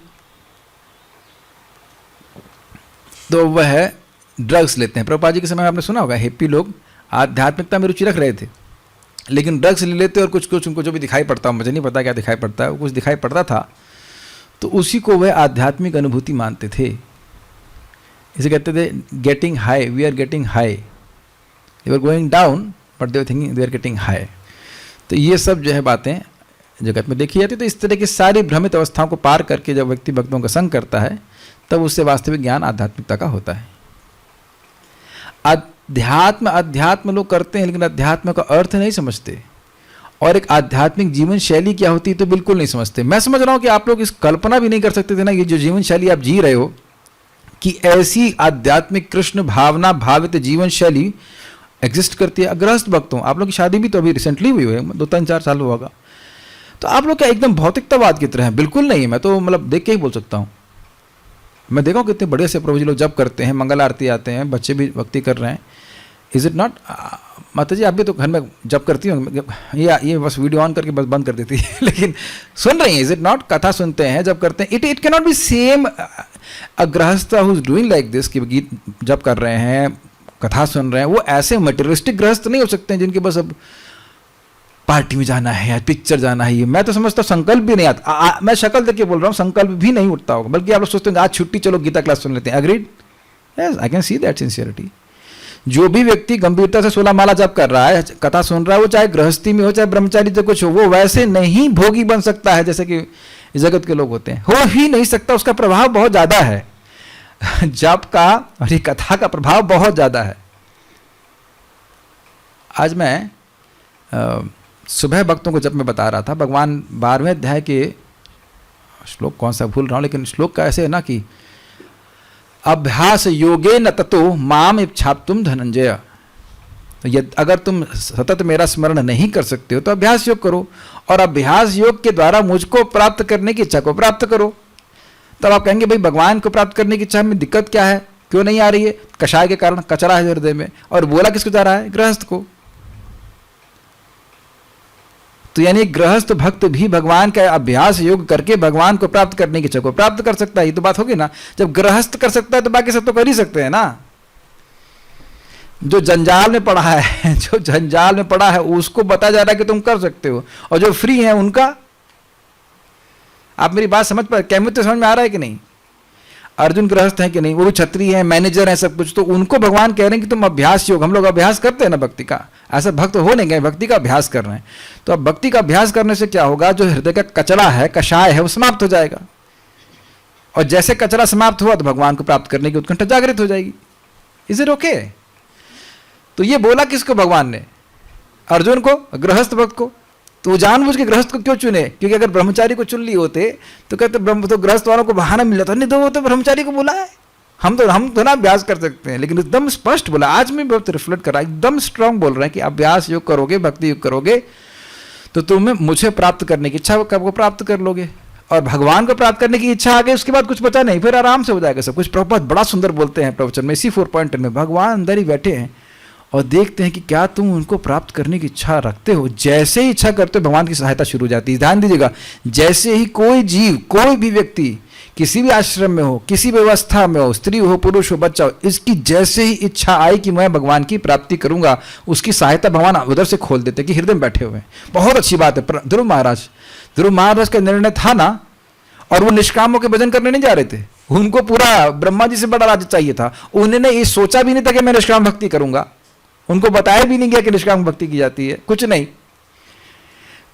[SPEAKER 1] तो वह ड्रग्स लेते हैं। प्रभुपाद जी के समय में आपने सुना होगा, हिप्पी लोग आध्यात्मिकता में रुचि रख रहे थे, लेकिन ड्रग्स ले लेते और कुछ उनको जो भी दिखाई पड़ता, मुझे नहीं पता क्या दिखाई पड़ता है, वो कुछ दिखाई पड़ता था तो उसी को वह आध्यात्मिक अनुभूति मानते थे। इसे कहते थे getting high, we are getting high, they are going down but they are thinking they are getting high. तो ये सब जो है बातें जगत में देखी जाती। तो इस तरह की सारी भ्रमित अवस्थाओं को पार करके जब व्यक्ति भक्तों का संग करता है, तब उससे वास्तविक ज्ञान आध्यात्मिकता का होता है। अध्यात्म लोग करते हैं, लेकिन अध्यात्म का अर्थ नहीं समझते, और एक आध्यात्मिक जीवन शैली क्या होती है तो बिल्कुल नहीं समझते। मैं समझ रहा हूं कि आप लोग इस कल्पना भी नहीं कर सकते थे ना, ये जो जीवन शैली आप जी रहे हो, कि ऐसी आध्यात्मिक कृष्ण भावना भावित जीवन शैली एग्जिस्ट करती है। गृहस्थ भक्तों, आप लोग की शादी भी तो अभी रिसेंटली हुई है, 2-3-4 साल हुआ होगा, तो आप लोग क्या एकदम भौतिकतावाद की तरह है? बिल्कुल नहीं है। मैं तो मतलब देख के ही बोल सकता हूँ। मैं देखा हूँ कितने बड़े से प्रभु जी लोग जब करते हैं, मंगल आरती आते हैं, बच्चे भी भक्ति कर रहे हैं। Is it not? माता जी आप भी तो घर में जब करती हूँ, ये बस वीडियो ऑन करके बस बंद कर देती है लेकिन सुन रही हैं, इज इट नॉट? कथा सुनते हैं जब करते हैं। It can not be same a grihastha who is doing like this, कि गीत जब कर रहे हैं, कथा सुन रहे हैं, वो ऐसे मटेरियलिस्टिक गृहस्थ नहीं हो सकते हैं जिनके बस अब पार्टी में जाना है या पिक्चर जाना है। मैं तो समझता हूँ संकल्प भी नहीं आता। मैं शक्ल देख के बोल रहा हूँ, संकल्प भी नहीं उठता होगा, बल्कि आप लोग सोचते हैं आज छुट्टी, चलो गीता क्लास सुन लेते हैं। Agreed? Yes, I can see that sincerity. जो भी व्यक्ति गंभीरता से 16 माला जप कर रहा है, कथा सुन रहा है, वो चाहे गृहस्थी में हो चाहे ब्रह्मचारी से कुछ हो, वो वैसे नहीं भोगी बन सकता है जैसे कि जगत के लोग होते हैं। हो ही नहीं सकता, उसका प्रभाव बहुत ज्यादा है जप का और ये कथा का प्रभाव बहुत ज्यादा है। आज मैं सुबह भक्तों को जब मैं बता रहा था, भगवान 12वें अध्याय के श्लोक कौन सा भूल रहा हूं, लेकिन श्लोक का ऐसे है ना कि अभ्यास योगे न ततो माम इच्छाप्तुम धनंजय। तो अगर तुम सतत मेरा स्मरण नहीं कर सकते हो तो अभ्यास योग करो, और अभ्यास योग के द्वारा मुझको प्राप्त करने की इच्छा को प्राप्त करो। तब आप कहेंगे भाई भगवान को प्राप्त करने की इच्छा में दिक्कत क्या है, क्यों नहीं आ रही है? कषाय के कारण, कचरा है हृदय में। और बोला किसको जा रहा है? गृहस्थ को। तो तो यानी गृहस्थ भक्त भी भगवान का अभ्यास योग करके भगवान को प्राप्त करने की इच्छा को प्राप्त कर सकता है। ये तो बात होगी ना, जब गृहस्थ कर सकता है तो बाकी सब तो कर ही सकते हैं ना। जो जंजाल में पड़ा है जो जंजाल में पड़ा है उसको बताया जा रहा है कि तुम कर सकते हो, और जो फ्री है उनका, आप मेरी बात समझ पा, कैमित समझ में आ रहा है कि नहीं? अर्जुन गृहस्थ है कि नहीं, वो भी क्षत्रिय है, मैनेजर है, सब कुछ, तो उनको भगवान कह रहे हैं कि तुम अभ्यास योग, हम लोग अभ्यास करते हैं ना भक्ति का, ऐसा भक्त हो नहीं गए, भक्ति का अभ्यास कर रहे हैं। तो अब भक्ति का अभ्यास करने से क्या होगा, जो हृदय का कचरा है, कषाय है, वो समाप्त हो जाएगा, और जैसे कचरा समाप्त हुआ तो भगवान को प्राप्त करने की उत्कंठा जागृत हो जाएगी। Is it okay? तो ये बोला किसको भगवान ने? अर्जुन को, गृहस्थ भक्त को। तो जानबूझ के गृहस्थ को क्यों चुने? क्योंकि अगर ब्रह्मचारी को चुन लिए होते तो कहते ब्रह्म तो गृहस्थ वालों को बहाना मिल जाता, नहीं तो वो तो ब्रह्मचारी को बोला है, हम तो ना अभ्यास कर सकते हैं। लेकिन एकदम स्पष्ट बोला, आज मैं बहुत रिफ्लेक्ट कर रहा, एकदम स्ट्रांग बोल रहे हैं कि अभ्यास योग करोगे, भक्ति योग करोगे तो तुम्हें मुझे प्राप्त करने की इच्छा को प्राप्त कर लोगे, और भगवान को प्राप्त करने की इच्छा आ गई, उसके बाद कुछ बचा नहीं, फिर आराम से हो जाएगा सब कुछ। प्रभुपाद बड़ा सुंदर बोलते हैं प्रवचन में, इसी 4.10 में, भगवान अंदर ही बैठे हैं और देखते हैं कि क्या तुम उनको प्राप्त करने की इच्छा रखते हो। जैसे ही इच्छा करते हो भगवान की सहायता शुरू हो जाती है। ध्यान दीजिएगा, जैसे ही कोई जीव, कोई भी व्यक्ति किसी भी आश्रम में हो, किसी व्यवस्था में हो, स्त्री हो, पुरुष हो, बच्चा हो, इसकी जैसे ही इच्छा आई कि मैं भगवान की प्राप्ति करूंगा, उसकी सहायता भगवान उधर से खोल देते कि हृदय में बैठे हुए। बहुत अच्छी बात है। ध्रुव महाराज का निर्णय था ना, और वो निष्काम होकर भजन करने नहीं जा रहे थे, उनको पूरा ब्रह्मा जी से बड़ा राज्य चाहिए था। उन्होंने ये सोचा भी नहीं था कि मैं निष्काम भक्ति करूंगा, उनको बताया भी नहीं गया कि निष्काम भक्ति की जाती है, कुछ नहीं।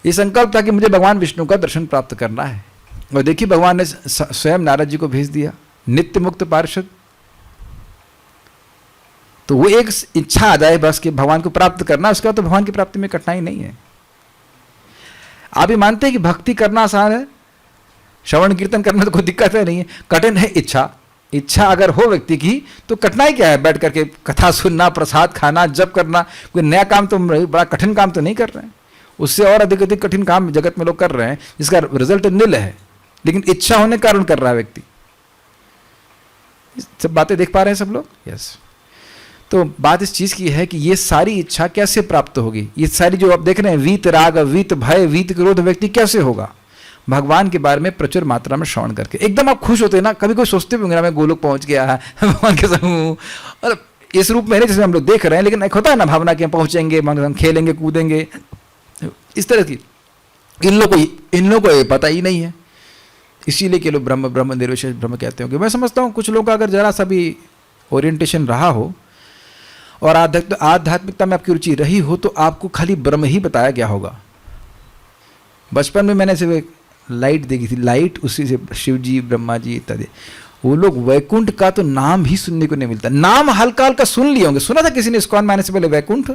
[SPEAKER 1] ये संकल्प था कि मुझे भगवान विष्णु का दर्शन प्राप्त करना है, और देखिए भगवान ने स्वयं नारद जी को भेज दिया, नित्य मुक्त पार्षद। तो वो एक इच्छा आ जाए बस कि भगवान को प्राप्त करना, उसके बाद तो भगवान की प्राप्ति में कठिनाई नहीं है। आप ये मानते हैं कि भक्ति करना आसान है, श्रवण कीर्तन करना तो कोई दिक्कत है नहीं है, कठिन है इच्छा। इच्छा अगर हो व्यक्ति की तो कठिनाई क्या है? बैठ करके कथा सुनना, प्रसाद खाना, जप करना, कोई नया काम तो, बड़ा कठिन काम तो नहीं कर रहे हैं। उससे और अधिक कठिन काम जगत में लोग कर रहे हैं जिसका रिजल्ट निल है, लेकिन इच्छा होने के कारण कर रहा है व्यक्ति। सब बातें देख पा रहे हैं सब लोग? यस। तो बात इस चीज की है कि ये सारी इच्छा कैसे प्राप्त होगी? ये सारी जो आप देख रहे हैं, वीत राग, वीत भय, वीत क्रोध व्यक्ति कैसे होगा? भगवान के बारे में प्रचुर मात्रा में श्रवण करके। एकदम आप खुश होते हैं ना, कभी कोई सोचते होंगे ना मैं गोलोक पहुंच गया है, भगवान के संग, और इस रूप में नहीं जैसे हम लोग देख रहे हैं, लेकिन एक होता है ना भावना कि हम पहुंचेंगे, हम खेलेंगे कूदेंगे, इस तरह की। इन लोगों को ये पता ही नहीं है, इसीलिए कि लोग ब्रह्म निर्विशेष ब्रह्म कहते होंगे। मैं समझता हूँ कुछ लोगों का अगर जरा सा भी ओरिएंटेशन रहा हो और आध्यात्मिकता में आपकी रुचि रही हो तो आपको खाली ब्रह्म ही बताया गया होगा। बचपन में मैंने सिर्फ एक लाइट देखी थी, लाइट, उसी से शिव जी, ब्रह्मा जी इत्यादि। वो लोग वैकुंठ का तो नाम ही सुनने को नहीं मिलता। नाम हल्का हल्का सुन लिए होंगे, सुना था किसी ने इस्कॉन में आने से पहले वैकुंठ?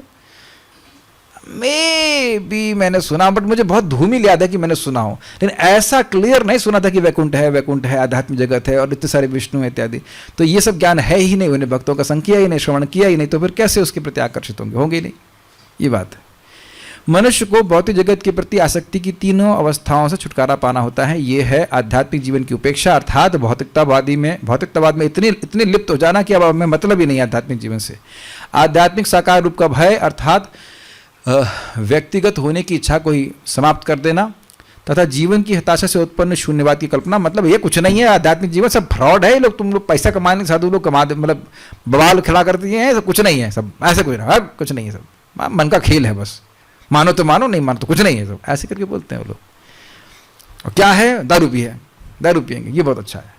[SPEAKER 1] मैंने सुना, बट मुझे बहुत धूमिल याद है कि मैंने सुना हो, लेकिन ऐसा क्लियर नहीं सुना था कि वैकुंठ है, आध्यात्मिक जगत है और इतने सारे विष्णु इत्यादि। तो ये सब ज्ञान है ही नहीं, उन्हें भक्तों का संग किया ही नहीं, श्रवण किया ही नहीं, तो फिर कैसे उसके प्रति आकर्षित होंगे ही नहीं। ये बात है। मनुष्य को भौतिक जगत के प्रति आसक्ति की तीनों अवस्थाओं से छुटकारा पाना होता है। ये है आध्यात्मिक जीवन की उपेक्षा, अर्थात भौतिकतावाद में इतने लिप्त हो जाना कि अब हमें मतलब ही नहीं आध्यात्मिक जीवन से। आध्यात्मिक साकार रूप का भय, अर्थात व्यक्तिगत होने की इच्छा को ही समाप्त कर देना, तथा जीवन की हताशा से उत्पन्न शून्यवाद की कल्पना। मतलब ये कुछ नहीं है, आध्यात्मिक जीवन सब फ्रॉड है, तुम लोग पैसा कमाने साधु लोग कमा दे, मतलब बवाल खड़ा कर दिए हैं, सब कुछ नहीं है, सब ऐसे कुछ नहीं है, सब मन का खेल है, बस मानो तो मानो, नहीं मानो तो कुछ नहीं है, सब ऐसे करके बोलते हैं वो लोग। और क्या है? दारू भी है, दारू पियेंगे, ये बहुत अच्छा है,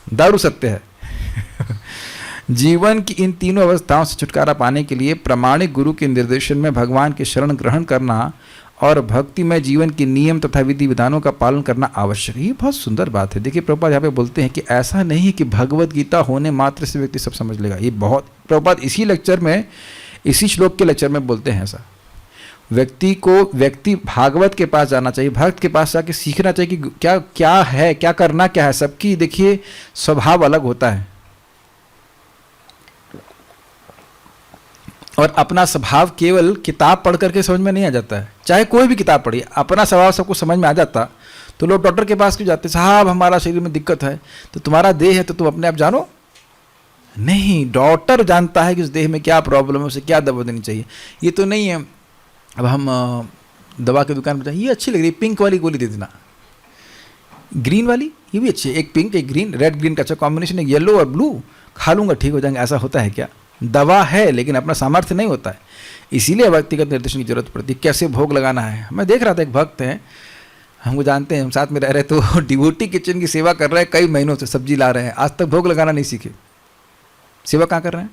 [SPEAKER 1] दारू सत्य है। जीवन की इन तीनों अवस्थाओं से छुटकारा पाने के लिए प्रामाणिक गुरु के निर्देशन में भगवान के शरण ग्रहण करना और भक्ति में जीवन के नियम तथा विधि विधानों का पालन करना आवश्यक है। ये बहुत सुंदर बात है। देखिए प्रभुपाद यहाँ पे बोलते हैं कि ऐसा नहीं कि भगवत गीता होने मात्र से व्यक्ति सब समझ लेगा। ये बहुत, प्रभुपाद इसी लेक्चर में, इसी श्लोक के लेक्चर में बोलते हैं ऐसा। व्यक्ति भागवत के पास जाना चाहिए, भक्त के पास जाके सीखना चाहिए कि क्या क्या है, क्या करना क्या है। सबकी देखिए स्वभाव अलग होता है, और अपना स्वभाव केवल किताब पढ़ करके समझ में नहीं आ जाता है। चाहे कोई भी किताब पढ़िए, अपना स्वभाव सबको समझ में आ जाता तो लोग डॉक्टर के पास क्यों जाते? साहब हमारा शरीर में दिक्कत है, तो तुम्हारा देह है तो तुम अपने आप जानो? नहीं, डॉक्टर जानता है कि उस देह में क्या प्रॉब्लम है, उसे क्या दवा देनी चाहिए। ये तो नहीं है अब हम दवा की दुकान पर जाए, ये अच्छी लग रही है, पिंक वाली गोली दे देना, ग्रीन वाली ये भी अच्छी है, एक पिंक एक ग्रीन, रेड ग्रीन का अच्छा कॉम्बिनेशन है, येलो और ब्लू, खा लूँगा ठीक हो जाएंगे। ऐसा होता है क्या? दवा है लेकिन अपना सामर्थ्य नहीं होता है, इसीलिए व्यक्तिगत निर्देशन की जरूरत पड़ती है। कैसे भोग लगाना है, मैं देख रहा था एक भक्त हैं, हमको जानते हैं, हम साथ में रह रहे, तो डिवोटी किचन की सेवा कर रहे हैं, कई महीनों से सब्जी ला रहे हैं, आज तक भोग लगाना नहीं सीखे। सेवा कहाँ कर रहे हैं?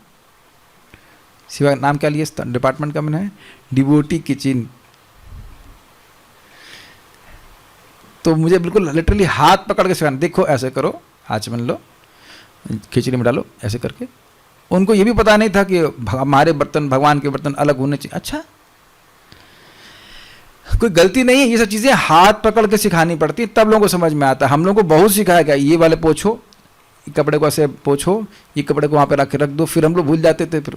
[SPEAKER 1] सेवा नाम क्या लिए डिपार्टमेंट का? मैंने है डिवोटी किचन। तो मुझे बिल्कुल लिटरली हाथ पकड़ के सिखाना, देखो ऐसे करो, आचमन लो, खिचड़ी में डालो, ऐसे करके। उनको ये भी पता नहीं था कि हमारे बर्तन भगवान के बर्तन अलग होने चाहिए। अच्छा, कोई गलती नहीं है, ये सब चीज़ें हाथ पकड़ के सिखानी पड़ती, तब लोगों को समझ में आता है। हम लोगों को बहुत सिखाया गया, ये वाले पोछो, कपड़े को ऐसे पोछो, ये कपड़े को वहाँ पे रख दो, फिर हम लोग भूल जाते थे, फिर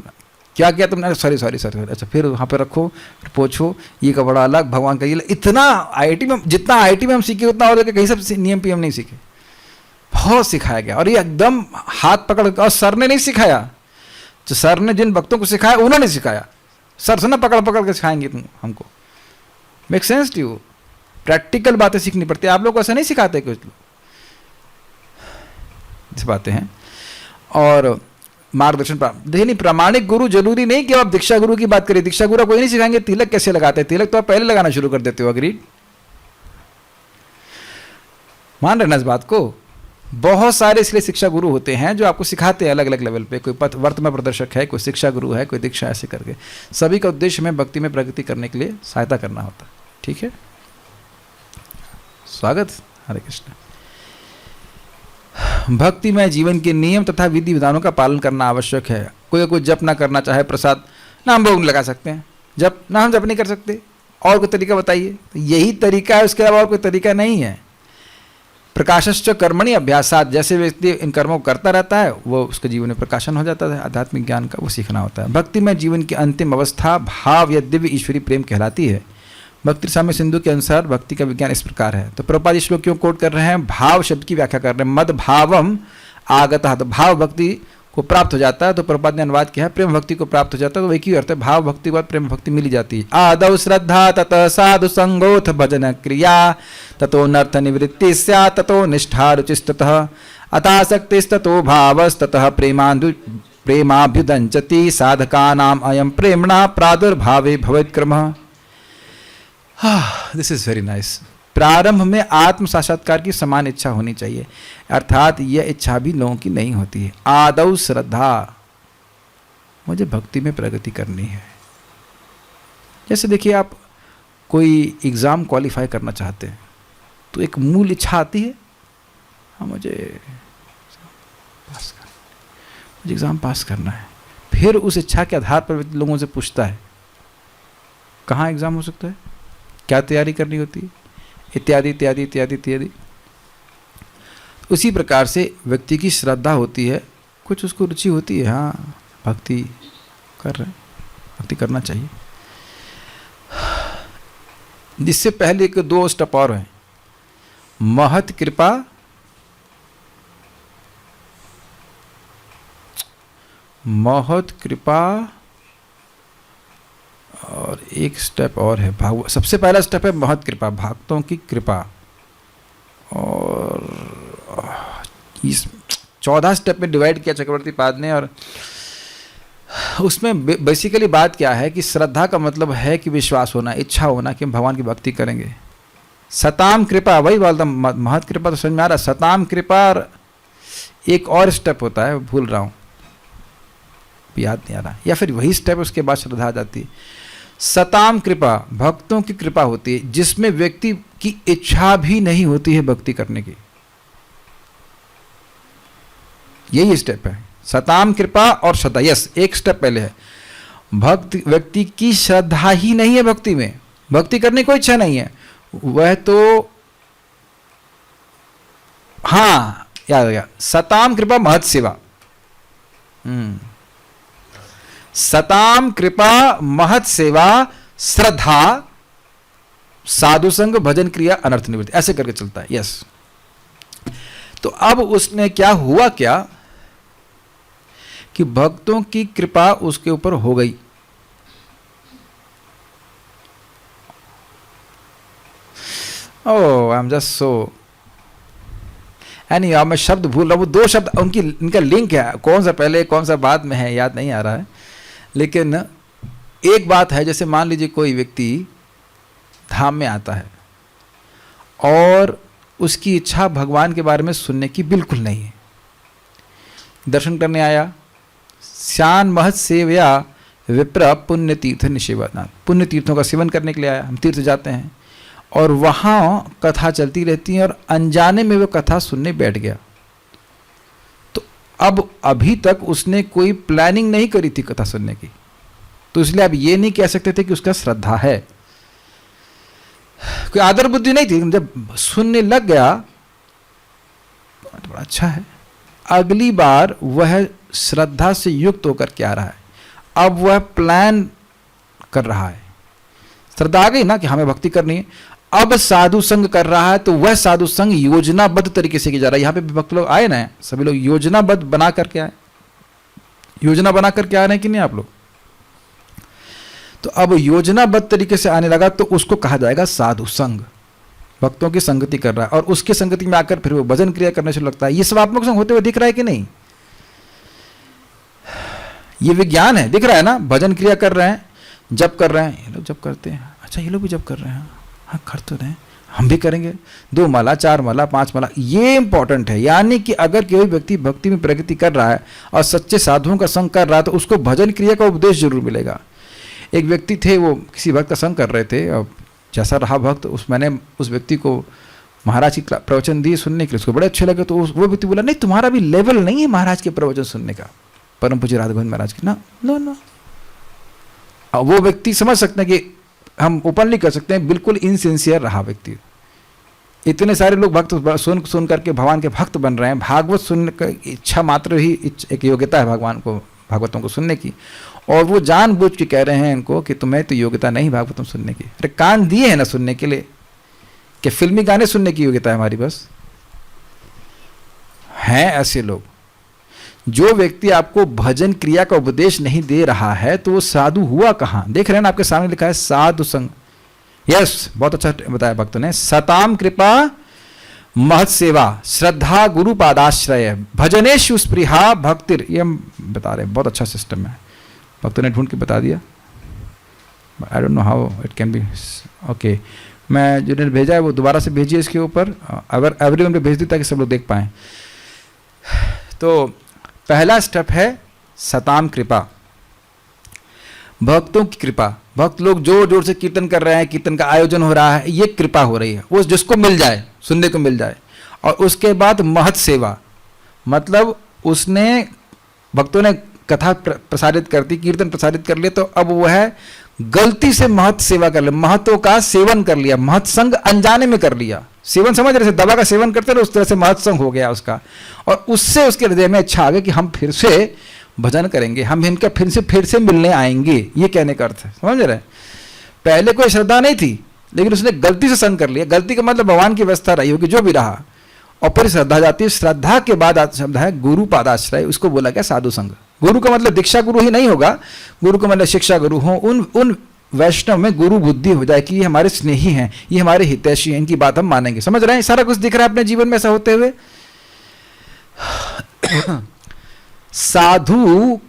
[SPEAKER 1] क्या किया तुमने, सॉरी सॉरी सॉरी, अच्छा फिर वहाँ पे रखो, फिर पोछो, ये कपड़ा अलग, भगवान का ये। इतना आईआईटी में, जितना आईआईटी में हम सीखे उतना और कहीं सब नियम पी हम नहीं सीखे, बहुत सिखाया गया। और ये एकदम हाथ पकड़, और सर ने नहीं सिखाया, जो सर ने जिन भक्तों को सिखाया उन्होंने सिखाया। सर से ना पकड़ पकड़ के सिखाएंगे तुम हमको, make sense to you? Practical बातें सीखनी पड़ती है। आप लोग को ऐसा नहीं सिखाते कुछ लोग, इस बातें हैं। और मार्गदर्शन प्राप्त, देखिए नहीं, प्रामाणिक गुरु जरूरी नहीं कि आप दीक्षा गुरु की बात करें, दीक्षा गुरु कोई नहीं सिखाएंगे तिलक कैसे लगाते हैं, तिलक तो आप पहले लगाना शुरू कर देते हो, अग्रीड? मान रहे ना इस बात को? बहुत सारे इसलिए शिक्षा गुरु होते हैं जो आपको सिखाते हैं अलग अलग लेवल पे, कोई पथ वर्त में प्रदर्शक है, कोई शिक्षा गुरु है, कोई दीक्षा, ऐसे करके। सभी का उद्देश्य में भक्ति में प्रगति करने के लिए सहायता करना होता है। ठीक है, स्वागत, हरे कृष्ण। भक्तिमय जीवन के नियम तथा विधि विधानों का पालन करना आवश्यक है। कोई जप ना करना चाहे, प्रसाद ना हम भोग लगा सकते हैं, जप ना हम जप नहीं कर सकते, और कोई तरीका बताइए? तो यही तरीका है, उसके अलावा और कोई तरीका नहीं है। प्रकाशश्च कर्मणि अभ्यासात, जैसे व्यक्ति इन कर्मों को करता रहता है वो उसके जीवन में प्रकाशन हो जाता है, आध्यात्मिक ज्ञान का वो सीखना होता है। भक्तिमय जीवन की अंतिम अवस्था भाव या दिव्य ईश्वरी प्रेम कहलाती है। भक्ति साम्य सिंधु के अनुसार भक्ति का विज्ञान इस प्रकार है। तो प्रभुपाद श्लोक क्यों कोट कर रहे हैं? भाव शब्द की व्याख्या कर रहे हैं, मद भावम आगतः, तो भाव भक्ति को प्राप्त हो जाता है। तो प्रभुपाद ने अनुवाद किया है प्रेम भक्ति को प्राप्त हो जाता है, तो एक ही अर्थ है, भाव भक्ति के बाद प्रेम भक्ति मिली जाती है। आदौ श्रद्धा ततः साधु संगोथ भजन क्रिया ततो नर्थ निवृत्ति स्यात् ततो निष्ठा रुचिस्ततः अतासक्तिस्ततो भावस्ततः प्रेमाभ्युदंचति साधकानाम अयम प्रेमणा प्रादुर्भावे भवेत्क्रमः। This is very nice. प्रारंभ में आत्म साक्षात्कार की समान इच्छा होनी चाहिए, अर्थात यह इच्छा भी लोगों की नहीं होती है। आदौ श्रद्धा, मुझे भक्ति में प्रगति करनी है। जैसे देखिए, आप कोई एग्ज़ाम क्वालिफाई करना चाहते हैं तो एक मूल इच्छा आती है, हाँ मुझे एग्ज़ाम पास करना है। फिर उस इच्छा के आधार पर लोगों से पूछता है कहाँ एग्ज़ाम हो सकता है, क्या तैयारी करनी होती है, इत्यादि इत्यादि इत्यादि इत्यादि। उसी प्रकार से व्यक्ति की श्रद्धा होती है, कुछ उसको रुचि होती है, हाँ भक्ति कर रहे हैं, भक्ति करना चाहिए। जिससे पहले एक दो स्टेप और हैं, महत कृपा और एक स्टेप और है भाव। सबसे पहला स्टेप है महत कृपा, भक्तों की कृपा, और इस 14 स्टेप में डिवाइड किया चक्रवर्ती पाद ने। और उसमें बेसिकली बात क्या है कि श्रद्धा का मतलब है कि विश्वास होना, इच्छा होना कि हम भगवान की भक्ति करेंगे। सताम कृपा, वही बोलता, महत कृपा तो समझ में आ रहा, सताम कृपा और एक और स्टेप होता है, भूल रहा हूँ, याद नहीं आ रहा, या फिर वही स्टेप उसके बाद श्रद्धा आ जाती है। सताम कृपा, भक्तों की कृपा होती है जिसमें व्यक्ति की इच्छा भी नहीं होती है भक्ति करने की, यही स्टेप है। सताम कृपा और श्रद्धा, यस, एक स्टेप पहले है। भक्त व्यक्ति की श्रद्धा ही नहीं है भक्ति में, भक्ति करने की कोई इच्छा नहीं है, वह तो हाँ याद हो गया, सताम कृपा महत सेवा। सताम कृपा महत सेवा श्रद्धा साधु संग भजन क्रिया अनर्थ निवृत्ति, ऐसे करके चलता है। यस, तो अब उसने क्या हुआ क्या कि भक्तों की कृपा उसके ऊपर हो गई, oh I am just so any, अब मैं शब्द भूल रहा हूँ, वो दो शब्द उनकी इनका लिंक है, कौन सा पहले कौन सा बाद में है याद नहीं आ रहा है, लेकिन एक बात है, जैसे मान लीजिए कोई व्यक्ति धाम में आता है और उसकी इच्छा भगवान के बारे में सुनने की बिल्कुल नहीं है, दर्शन करने आया, श्यान महत सेवया विप्र पुण्य तीर्थ निषेवनाथ, पुण्य तीर्थों का सेवन करने के लिए आया, हम तीर्थ जाते हैं और वहाँ कथा चलती रहती है और अनजाने में वो कथा सुनने बैठ गया, तो अब अभी तक उसने कोई प्लानिंग नहीं करी थी कथा सुनने की, तो इसलिए आप ये नहीं कह सकते थे कि उसका श्रद्धा है, कोई आदर बुद्धि नहीं थी, जब सुनने लग गया तो बड़ा अच्छा है, अगली बार वह श्रद्धा से युक्त होकर के आ रहा है, अब वह प्लान कर रहा है, श्रद्धा आ गई ना कि हमें भक्ति करनी है, अब साधु संग कर रहा है, तो वह साधु संग योजनाबद्ध तरीके से किया जा रहा है, यहाँ पे भक्त लोग आए ना, सभी लोग योजनाबद्ध बना करके आए, योजना बना करके आ रहे हैं कि नहीं आप लोग, तो अब योजनाबद्ध तरीके से आने लगा तो उसको कहा जाएगा साधु संग, भक्तों की संगति कर रहा है, और उसके संगति में आकर फिर वो भजन क्रिया करने से लगता है, ये सब आप लोग संग होते हुए दिख रहा है कि नहीं, ये विज्ञान है, दिख रहा है ना, भजन क्रिया कर रहे हैं, जप कर रहे हैं, ये लोग जप करते हैं, अच्छा ये लोग भी जप कर रहे हैं, हाँ कर तो रहे हैं, हम भी करेंगे, 2 माला 4 माला 5 माला, ये इंपॉर्टेंट है, यानी कि अगर कोई व्यक्ति भक्ति में प्रगति कर रहा है और सच्चे साधुओं का संग कर रहा है तो उसको भजन क्रिया का उपदेश जरूर मिलेगा। एक व्यक्ति थे, वो किसी भक्त का संग कर रहे थे, और जैसा रहा भक्त, मैंने उस व्यक्ति को महाराज की प्रवचन दिए सुनने के लिए, उसको बड़े अच्छे लगे, तो वो व्यक्ति बोला नहीं तुम्हारा भी लेवल नहीं है महाराज के प्रवचन सुनने का, परम पूज्य राधा गोविंद महाराज की, ना नो नो, वो व्यक्ति समझ सकते हैं कि हम ओपनली कर सकते हैं, बिल्कुल इनसिंसियर रहा व्यक्ति, इतने सारे लोग भक्त सुन करके भगवान के भक्त बन रहे हैं, भागवत सुनने का इच्छा मात्र ही एक योग्यता है भगवान को, भागवतों को सुनने की, और वो जानबूझ के कह रहे हैं इनको कि तुम्हें तो योग्यता नहीं भागवतों सुनने की, अरे कान दिए हैं ना सुनने के लिए, कि फिल्मी गाने सुनने की योग्यता है हमारी, बस हैं ऐसे लोग। जो व्यक्ति आपको भजन क्रिया का उपदेश नहीं दे रहा है तो वो साधु हुआ कहाँ, देख रहे हैं ना आपके सामने लिखा है साधु संग, यस बहुत अच्छा बताया भक्त ने, सताम कृपा महत सेवा श्रद्धा गुरु पादाश्रय भजनेशु स्पृहा भक्तिर, ये हम बता रहे हैं, बहुत अच्छा सिस्टम है, भक्त ने ढूंढ के बता दिया, I don't know how it can be, okay, मैं जिन्हें भेजा है वो दोबारा से भेजिए इसके ऊपर, अगर एवरीवन पे भेज दी ताकि सब लोग देख पाएं। तो पहला स्टेप है सताम कृपा, भक्तों की कृपा, भक्त लोग जोर जोर से कीर्तन कर रहे हैं, कीर्तन का आयोजन हो रहा है, ये कृपा हो रही है, वो जिसको मिल जाए सुनने को मिल जाए, और उसके बाद महत सेवा, मतलब उसने भक्तों ने कथा प्रसारित कर दी, कीर्तन प्रसारित कर लिया, तो अब वह गलती से महत सेवा कर लिया, महत्व का सेवन कर लिया, महत संग अनजाने में कर लिया, सेवन समझ रहे थे, दवा का सेवन करते रहे, उस तरह से महत संग हो गया उसका, और उससे उसके हृदय में इच्छा आ गई कि हम फिर से भजन करेंगे, हम इनका फिर से मिलने आएंगे, ये कहने का अर्थ है, समझ रहे। पहले कोई श्रद्धा नहीं थी, लेकिन उसने गलती से संग कर लिया, गलती का मतलब भगवान की व्यवस्था रही होगी जो भी रहा, और फिर श्रद्धा जाती है, श्रद्धा के बाद शब्द है गुरु पादाश्रय, उसको बोला गया साधु संग। गुरु का मतलब दीक्षा गुरु ही नहीं होगा, गुरु का मतलब शिक्षा गुरु हो, उन वैष्णव में गुरु बुद्धि हो जाए कि ये हमारे स्नेही हैं, ये हमारे हितैषी हैं, इनकी बात हम मानेंगे, समझ रहे हैं, सारा कुछ दिख रहा है अपने जीवन में ऐसा होते हुए। साधु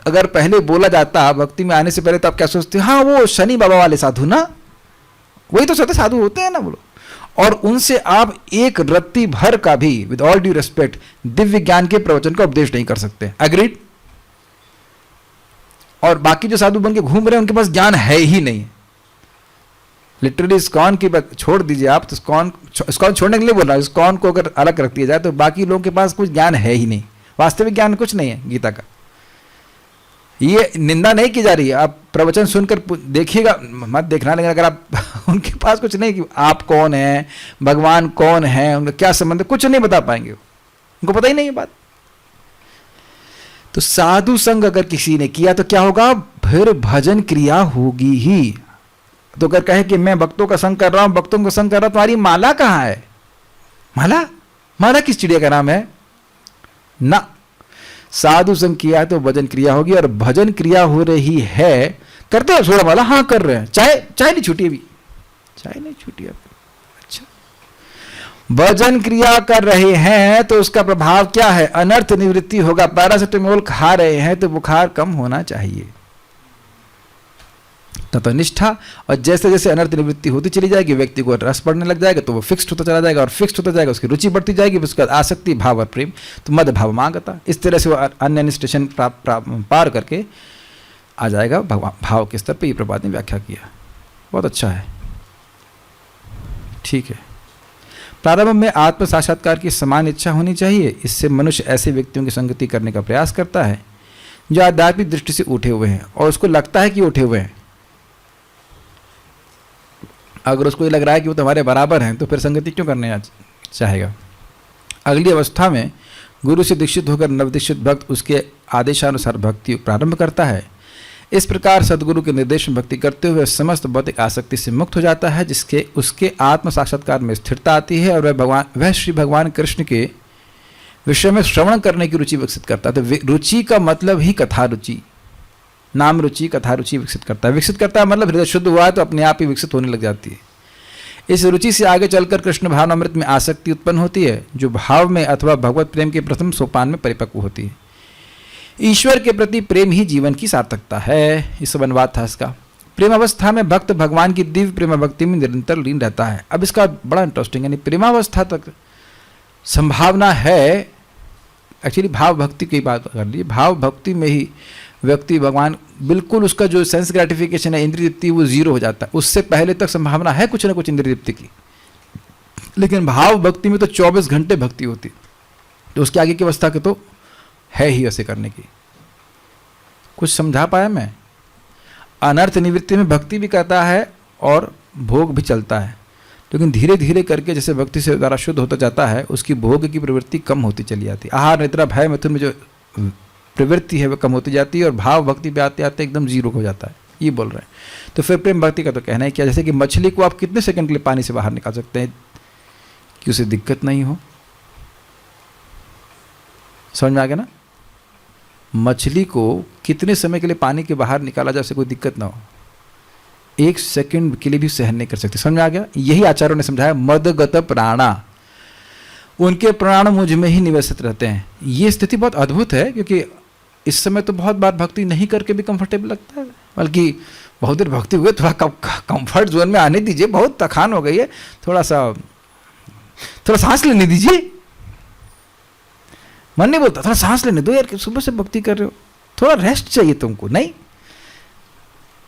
[SPEAKER 1] अगर पहले बोला जाता भक्ति में आने से पहले, तो आप क्या सोचते हो, हाँ वो शनि बाबा वाले साधु ना, वही तो सोचते साधु होते हैं ना बोलो, और उनसे आप एक रत्ती भर का भी with all due respect Divya ज्ञान के प्रवचन का उपदेश नहीं कर सकते, एग्रीड। और बाकी जो साधु बन के घूम रहे हैं उनके पास ज्ञान है ही नहीं, लिटरली इस्कॉन की बात छोड़ दीजिए आप, तो इस्कॉन छोड़ने के लिए बोल रहा हूं, इस्कॉन को अगर अलग रख दिया जाए तो बाकी लोगों के पास कुछ ज्ञान है ही नहीं, वास्तविक ज्ञान कुछ नहीं है गीता का। ये निंदा नहीं की जा रही है, आप प्रवचन सुनकर देखिएगा, मत देखना, लेकिन अगर आप उनके पास कुछ नहीं कि आप कौन हैं, भगवान कौन है, उनका क्या संबंध है, कुछ नहीं बता पाएंगे, उनको पता ही नहीं है बात। तो साधु संग अगर किसी ने किया तो क्या होगा, फिर भजन क्रिया होगी ही। तो अगर कहे कि मैं भक्तों का संग कर रहा हूं, भक्तों का संग कर रहा हूं, तुम्हारी माला कहां है, माला किस चिड़िया का नाम है ना। साधु संग किया तो भजन क्रिया होगी, और भजन क्रिया हो रही है, करते हो सोलह माला, हाँ कर रहे हैं, चाय नहीं छूटी, अभी चाय नहीं छूटी आपको, अच्छा वजन क्रिया कर रहे हैं तो उसका प्रभाव क्या है? अनर्थ निवृत्ति होगा। पैरासिटामोल खा रहे हैं तो बुखार कम होना चाहिए। तत्वनिष्ठा, और जैसे जैसे अनर्थ निवृत्ति होती चली जाएगी, व्यक्ति को रस बढ़ने लग जाएगा तो वो फिक्स्ड होता चला जाएगा, और फिक्स्ड होता जाएगा उसकी रुचि बढ़ती जाएगी, उसके बाद आसक्ति, भाव और प्रेम, तो मद भाव मांगता। इस तरह से वो अन्य स्टेशन पार करके आ जाएगा भाव के स्तर पर। ये प्रभात ने व्याख्या किया, बहुत अच्छा है, ठीक है। प्रारंभ में आत्म साक्षात्कार की समान इच्छा होनी चाहिए। इससे मनुष्य ऐसे व्यक्तियों की संगति करने का प्रयास करता है जो आध्यात्मिक दृष्टि से उठे हुए हैं और उसको लगता है कि उठे हुए हैं। अगर उसको ये लग रहा है कि वो तुम्हारे बराबर हैं तो फिर संगति क्यों करने चाहेगा? अगली अवस्था में गुरु से दीक्षित होकर नवदीक्षित भक्त उसके आदेशानुसार भक्ति प्रारंभ करता है। इस प्रकार सद्गुरु के निर्देश में भक्ति करते हुए समस्त भौतिक आसक्ति से मुक्त हो जाता है, जिसके उसके आत्म साक्षात्कार में स्थिरता आती है और वह श्री भगवान कृष्ण के विषय में श्रवण करने की रुचि विकसित करता है। तो रुचि का मतलब ही कथा रुचि, नाम रुचि, कथा रुचि विकसित करता है। विकसित करता है मतलब हृदय शुद्ध हुआ है तो अपने आप ही विकसित होने लग जाती है। इस रुचि से आगे चलकर कृष्ण भावनामृत में आसक्ति उत्पन्न होती है, जो भाव में अथवा भगवत प्रेम के प्रथम सोपान में परिपक्व होती है। ईश्वर के प्रति प्रेम ही जीवन की सार्थकता है। इस अनुवाद था इसका। प्रेम अवस्था में भक्त भगवान की दिव्य प्रेम भक्ति में निरंतर लीन रहता है। अब इसका बड़ा इंटरेस्टिंग, यानी प्रेमावस्था तक संभावना है। एक्चुअली भाव भक्ति की बात कर लीजिए, भाव भक्ति में ही व्यक्ति भगवान बिल्कुल उसका जो सेंस ग्रेटिफिकेशन है, इंद्रिय तृप्ति, वो जीरो हो जाता है। उससे पहले तक संभावना है कुछ ना कुछ इंद्रिय तृप्ति की, लेकिन भाव भक्ति में तो 24 घंटे भक्ति होती, तो उसके आगे की अवस्था के तो है ही ऐसे करने की। कुछ समझा पाया मैं? अनर्थ निवृत्ति में भक्ति भी करता है और भोग भी चलता है, लेकिन धीरे धीरे करके जैसे भक्ति से द्वारा शुद्ध होता जाता है, उसकी भोग की प्रवृत्ति कम होती चली जाती है। आहार निद्रा भय मैथुन में जो प्रवृत्ति है वह कम होती जाती है और भाव भक्ति पे आते आते एकदम जीरो हो जाता है। ये बोल रहे हैं। तो फिर प्रेम भक्ति का तो कहना है क्या, जैसे कि मछली को आप कितने सेकंड के लिए पानी से बाहर निकाल सकते हैं कि उसे दिक्कत नहीं हो? समझ में आ गया ना? मछली को कितने समय के लिए पानी के बाहर निकाला जाए, उसे कोई दिक्कत ना हो, 1 सेकंड के लिए भी सहन नहीं कर सकते। समझ में आ गया? यही आचार्यों ने समझाया, मदगत प्राणा, उनके प्राण मुझ में ही निवसित रहते हैं। ये स्थिति बहुत अद्भुत है, क्योंकि इस समय तो बहुत बार भक्ति नहीं करके भी कंफर्टेबल लगता है, बल्कि बहुत देर भक्ति हुए थोड़ा कंफर्ट जोन में आने दीजिए, बहुत थकान हो गई है, थोड़ा सांस लेने दीजिए। मन नहीं बोलता थोड़ा सांस लेने दो यार, सुबह से भक्ति कर रहे हो, थोड़ा रेस्ट चाहिए तुमको, नहीं?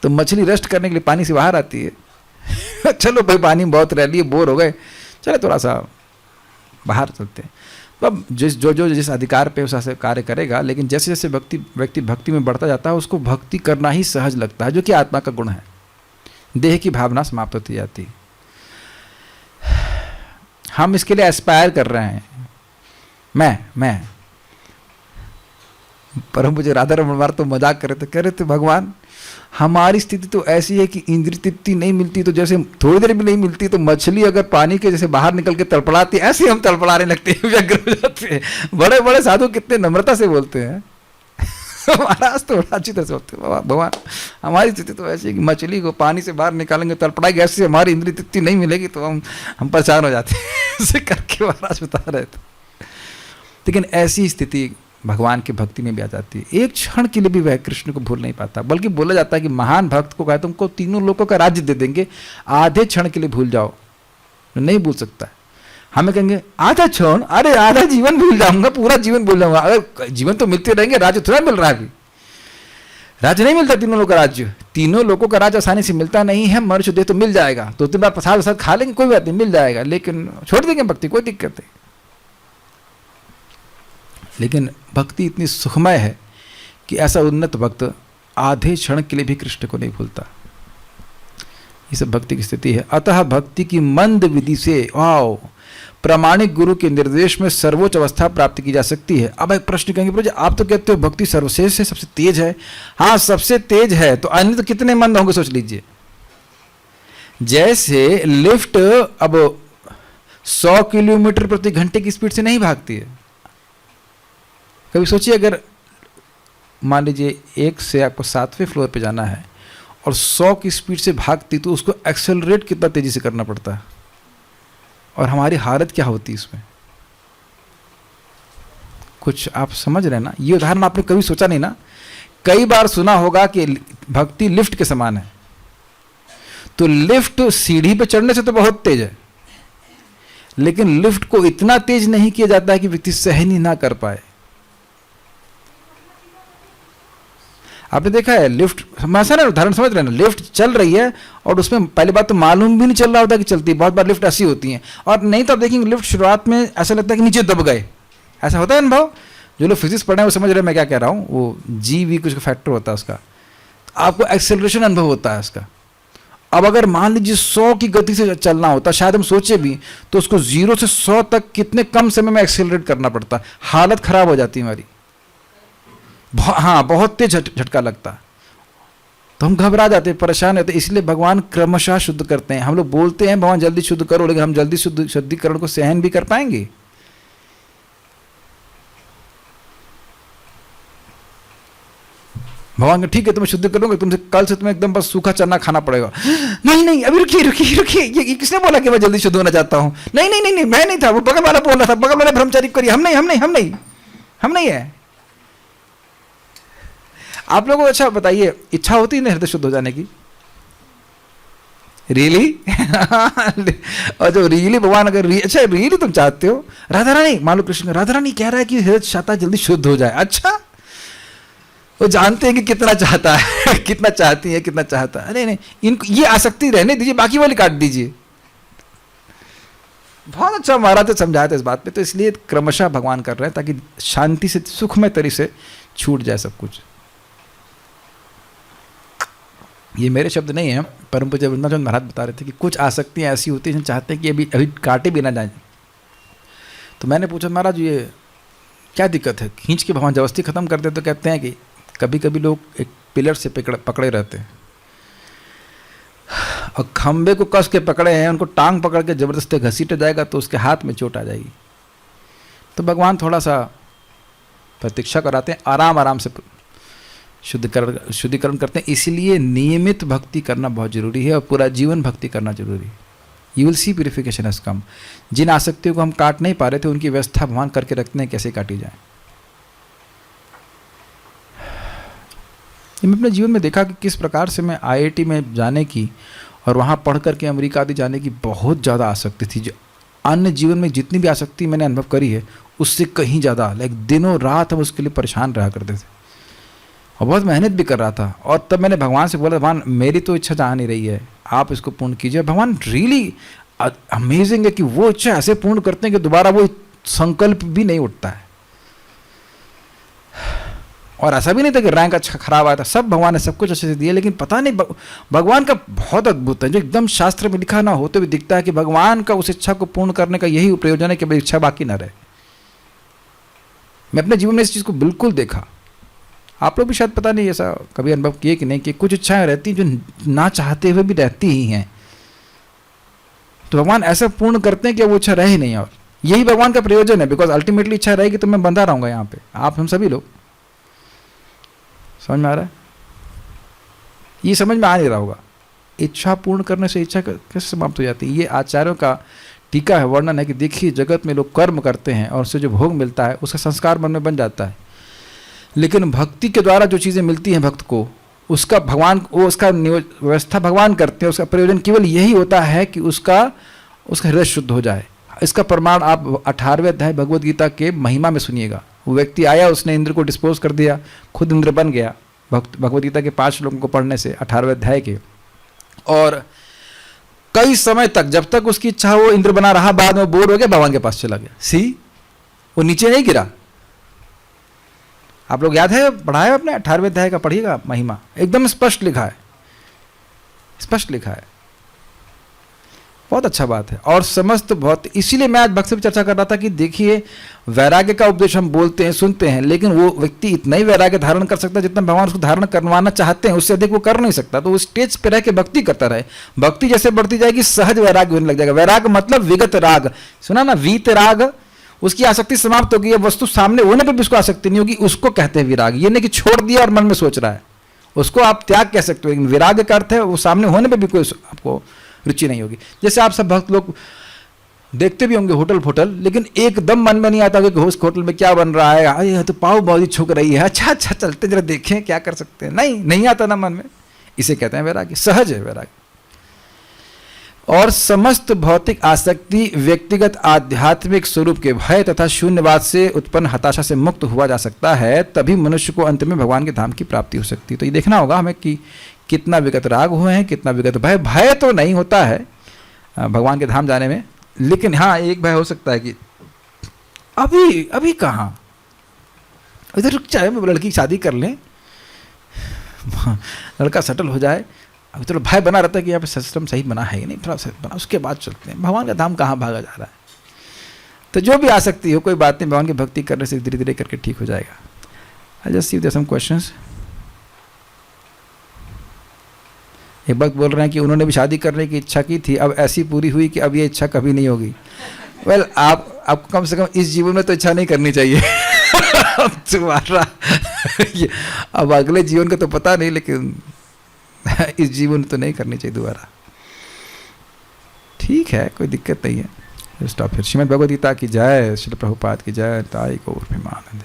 [SPEAKER 1] तो मछली रेस्ट करने के लिए पानी से बाहर आती है। चलो भाई पानी में बहुत रह लिए, बोर हो गए, चलो थोड़ा सा बाहर चलते हैं। तो अब जिस अधिकार पे उस कार्य करेगा, लेकिन जैसे जैसे व्यक्ति भक्ति में बढ़ता जाता है, उसको भक्ति करना ही सहज लगता है, जो कि आत्मा का गुण है। देह की भावना समाप्त होती जाती है। हम इसके लिए एस्पायर कर रहे हैं। मैं पर मुझे राधा रमण महाराज तो मजाक कर रहे थे, कह रहे थे व्यगवान हमारी स्थिति तो ऐसी है कि इंद्रिय तृप्ति नहीं मिलती, तो जैसे थोड़ी देर भी नहीं मिलती तो मछली अगर पानी के जैसे बाहर निकल के तड़पड़ाती है, ऐसे हम तड़पड़ाने लगते हैं, व्यग्र हो जाते हैं। बड़े बड़े साधु कितने नम्रता से बोलते हैं। महाराज तो बड़ा अच्छी तरह से बोलते हैं, भगवान हमारी स्थिति तो ऐसी है कि मछली को पानी से बाहर निकालेंगे, तड़पड़ाएगी, ऐसे हमारी इंद्रिय तृप्ति नहीं मिलेगी तो हम परेशान हो जाते हैं। ऐसे करके महाराज बता रहे थे। लेकिन ऐसी स्थिति भगवान की भक्ति में भी आ जाती है। एक क्षण के लिए भी वह कृष्ण को भूल नहीं पाता, बल्कि बोला जाता है कि महान भक्त को कहा तुमको तीनों लोगों का राज्य दे देंगे, आधे क्षण के लिए भूल जाओ, नहीं भूल सकता। हमें कहेंगे आधा क्षण, अरे आधा जीवन भूल जाऊंगा, पूरा जीवन भूल जाऊंगा। अगर जीवन तो मिलते रहेंगे, राज्य थोड़ा मिल रहा है। अभी राज्य नहीं मिलता, तीनों लोगों का राज्य, तीनों लोगों का राज्य आसानी से मिलता नहीं है। मनुष्य देह तो मिल जाएगा, 2-3 बार प्रसाद वसाद खा लेंगे, कोई बात नहीं, मिल जाएगा, लेकिन छोड़ देंगे भक्ति, कोई दिक्कत नहीं। लेकिन भक्ति इतनी सुखमय है कि ऐसा उन्नत भक्त आधे क्षण के लिए भी कृष्ण को नहीं भूलता। ये सब भक्ति की स्थिति है। अतः भक्ति की मंद विधि से प्रामाणिक गुरु के निर्देश में सर्वोच्च अवस्था प्राप्त की जा सकती है। अब एक प्रश्न कहेंगे, प्रभु जी आप तो कहते हो भक्ति सर्वश्रेष्ठ है, सबसे तेज है। हाँ सबसे तेज है, तो अन्य तो कितने मंद होंगे सोच लीजिए। जैसे लिफ्ट अब 100 किलोमीटर प्रति घंटे की स्पीड से नहीं भागती है। कभी सोचिए अगर मान लीजिए 1 से आपको 7वें फ्लोर पे जाना है और 100 की स्पीड से भागती, तो उसको एक्सेलरेट कितना तेजी से करना पड़ता है। और हमारी हालत क्या होती इसमें? कुछ आप समझ रहे हैं ना? ये उदाहरण आपने कभी सोचा नहीं ना? कई बार सुना होगा कि भक्ति लिफ्ट के समान है। तो लिफ्ट सीढ़ी पे चढ़ने से तो बहुत तेज है, लेकिन लिफ्ट को इतना तेज नहीं किया जाता है कि व्यक्ति सहन ही ना कर पाए। आपने देखा है लिफ्ट, ऐसा ना उदाहरण समझ रहे हैं ना, लिफ्ट चल रही है और उसमें पहली बात तो मालूम भी नहीं चल रहा होता कि चलती है। बहुत बार लिफ्ट ऐसी होती है, और नहीं तो आप देखेंगे लिफ्ट शुरुआत में ऐसा लगता है कि नीचे दब गए, ऐसा होता है अनुभव। जो लोग फिजिक्स पढ़े हैं वो समझ रहे हैं मैं क्या कह रहा हूँ। वो जी वी कुछ फैक्टर होता है उसका, आपको एक्सेलरेशन अनुभव होता है उसका। अब अगर मान लीजिए 100 की गति से चलना होता, शायद हम सोचे भी, तो उसको 0 से 100 तक कितने कम समय में एक्सेलरेट करना पड़ता, हालत खराब हो जाती है हमारी। हाँ, बहुत तेज झटका लगता, तो हम घबरा जाते, परेशान होते। इसलिए भगवान क्रमशः शुद्ध करते हैं। हम लोग बोलते हैं भगवान जल्दी शुद्ध करो, लेकिन हम जल्दी शुद्धिकरण को सहन भी कर पाएंगे? भगवान का ठीक है तुम्हें शुद्ध करूंगा, तुमसे कल से तुम्हें एकदम बस सूखा चना खाना पड़ेगा। नहीं नहीं, अभी रुकिए रुकिए रुकिए, ये किसने बोला कि मैं जल्दी शुद्ध होना चाहता हूं? नहीं नहीं नहीं नहीं, मैं नहीं था, वो बगल वाला बोल रहा था, बगल वाले ब्रह्मचारी करिए। हम नहीं है। आप लोगों को अच्छा बताइए, इच्छा होती है ना हृदय शुद्ध हो जाने की? रियली? और जो रियली भगवान अगर अच्छा रियली तुम चाहते हो, राधा रानी, मान लो कृष्ण राधा रानी कह रहा है कि हृदय चाहता जल्दी शुद्ध हो जाए। अच्छा, वो जानते हैं कि कितना चाहता है, कितना चाहती है, कितना चाहता है। अरे नहीं, इनको ये आसक्ति रहने दीजिए, बाकी वाली काट दीजिए। बहुत अच्छा महाराज तो समझाया था इस बात पे। तो इसलिए क्रमशः भगवान कर रहे हैं ताकि शांति से, सुखमय तरीके से छूट जाए सब कुछ। ये मेरे शब्द नहीं है, परम पूज्य वृंदावन महाराज बता रहे थे कि कुछ आसक्तियाँ ऐसी होती हैं जो चाहते हैं कि अभी काटे भी ना जाए। तो मैंने पूछा महाराज ये क्या दिक्कत है? खींच के भगवान जबरदस्ती खत्म करते। तो कहते हैं कि कभी कभी लोग एक पिलर से पकड़े रहते हैं और खंबे को कस के पकड़े हैं, उनको टांग पकड़ के जबरदस्ती घसीटा जाएगा तो उसके हाथ में चोट आ जाएगी। तो भगवान थोड़ा सा प्रतीक्षा कराते हैं, आराम आराम से शुद्धिकरण करते हैं। इसलिए नियमित भक्ति करना बहुत जरूरी है और पूरा जीवन भक्ति करना जरूरी है। You will see purification has come. जिन आसक्तियों को हम काट नहीं पा रहे थे उनकी व्यवस्था भगवान करके रखते हैं, कैसे काटी जाए। मैं अपने जीवन में देखा कि किस प्रकार से मैं IIT में जाने की और वहाँ पढ़ करके अमेरिका आदि जाने की बहुत ज़्यादा आसक्ति थी। जो अन्य जीवन में जितनी भी आसक्ति मैंने अनुभव करी है उससे कहीं ज़्यादा, लाइक दिनों रात हम उसके लिए परेशान रहा करते थे और बहुत मेहनत भी कर रहा था। और तब मैंने भगवान से बोला, भगवान मेरी तो इच्छा चाह नहीं रही है, आप इसको पूर्ण कीजिए। भगवान रियली अमेजिंग है कि वो इच्छा ऐसे पूर्ण करते हैं कि दोबारा वो संकल्प भी नहीं उठता है। और ऐसा भी नहीं था कि रैंक अच्छा खराब आया था, सब भगवान ने सब कुछ अच्छे से दिया। लेकिन पता नहीं भगवान का बहुत अद्भुत है, जो एकदम शास्त्र में लिखा ना होते भी दिखता है कि भगवान का उस इच्छा को पूर्ण करने का यही प्रयोजन है कि भाई इच्छा बाकी ना रहे। मैं अपने जीवन में इस चीज़ को बिल्कुल देखा। आप लोग भी शायद पता नहीं ऐसा कभी अनुभव किए कि नहीं, कि कुछ इच्छाएं रहती हैं जो ना चाहते हुए भी रहती ही हैं, तो भगवान ऐसा पूर्ण करते हैं कि वो इच्छा रहे ही नहीं। और यही भगवान का प्रयोजन है, बिकॉज अल्टीमेटली इच्छा रहेगी तो मैं बंधा रहूंगा यहाँ पे, आप हम सभी लोग। समझ में आ रहा है? ये समझ में आ नहीं रहा होगा। इच्छा पूर्ण करने से इच्छा कैसे समाप्त हो जाती है? ये आचार्यों का टीका है, वर्णन है कि देखिए जगत में लोग कर्म करते हैं और उससे जो भोग मिलता है उसका संस्कार मन में बन जाता है, लेकिन भक्ति के द्वारा जो चीज़ें मिलती हैं भक्त को, उसका भगवान वो उसका व्यवस्था भगवान करते हैं। उसका प्रयोजन केवल यही होता है कि उसका हृदय शुद्ध हो जाए। इसका प्रमाण आप 18वें अध्याय भगवद गीता के महिमा में सुनिएगा। वो व्यक्ति आया, उसने इंद्र को डिस्पोज कर दिया, खुद इंद्र बन गया भगवद गीता के 5 श्लोकों को पढ़ने से 18वें अध्याय के। और कई समय तक जब तक उसकी इच्छा वो इंद्र बना रहा, बाद में बोर हो गया, भगवान के पास चला गया। सी वो नीचे नहीं गिरा। आप लोग याद है पढ़ाया अपने 18वें अध्याय का, पढ़िएगा महिमा, एकदम स्पष्ट लिखा है, स्पष्ट लिखा है। बहुत अच्छा बात है। और समस्त बहुत, इसीलिए मैं आज भक्त से भी चर्चा कर रहा था कि देखिए वैराग्य का उपदेश हम बोलते हैं, सुनते हैं, लेकिन वो व्यक्ति इतना ही वैराग्य धारण कर सकता है जितना भगवान उसको धारण करवाना चाहते हैं, उससे अधिक वो कर नहीं सकता। तो वो स्टेज पे रह के भक्ति करता रहे। भक्ति जैसे बढ़ती जाएगी सहज वैराग्य होने लग जाएगा। वैराग्य मतलब विगत राग, सुना ना, वीत राग, उसकी आसक्ति समाप्त होगी। अब वस्तु सामने होने पर भी उसको आसक्ति नहीं होगी, उसको कहते हैं विराग। ये नहीं कि छोड़ दिया और मन में सोच रहा है, उसको आप त्याग कह सकते हो। लेकिन विराग का अर्थ है वो सामने होने पर भी कोई आपको रुचि नहीं होगी। जैसे आप सब भक्त लोग देखते भी होंगे होटल फोटल, लेकिन एकदम मन में नहीं आता कि उस होटल में क्या बन रहा है, अरे तो पाव भाजी छुक रही है, अच्छा अच्छा चलते जरा देखें क्या कर सकते हैं, नहीं आता ना मन में। इसे कहते हैं वैराग्य, सहज है वैराग्य। और समस्त भौतिक आसक्ति व्यक्तिगत आध्यात्मिक स्वरूप के भय तथा शून्यवाद से उत्पन्न हताशा से मुक्त हुआ जा सकता है, तभी मनुष्य को अंत में भगवान के धाम की प्राप्ति हो सकती है। तो ये देखना होगा हमें कि कितना विगत राग हुए हैं, कितना विगत भय। भय तो नहीं होता है भगवान के धाम जाने में, लेकिन हाँ एक भय हो सकता है कि अभी कहाँ, इधर रुक जाए, लड़की की शादी कर लें, लड़का सेटल हो जाए, अभी तो भय बना रहता है कि यहाँ पे सिस्टम सही बना है कि नहीं, थोड़ा सा बना, उसके बाद चलते हैं। भगवान का धाम कहाँ भागा जा रहा है। तो जो भी आ सकती हो, कोई बात नहीं, भगवान की भक्ति करने से धीरे धीरे करके ठीक हो जाएगा। I just see there some questions. एक वक्त बोल रहे हैं कि उन्होंने भी शादी करने की इच्छा की थी, अब ऐसी पूरी हुई कि अब ये इच्छा कभी नहीं होगी। वेल आपको कम से कम इस जीवन में तो इच्छा नहीं करनी चाहिए। तुम्हारा अब अगले जीवन का तो पता नहीं, लेकिन इस जीवन में तो नहीं करनी चाहिए दोबारा। ठीक है, कोई दिक्कत नहीं है। स्टॉप फिर। श्रीमद् भगवद गीता की जय, श्रील प्रभुपाद की जय, ताई गौर प्रेमानंद।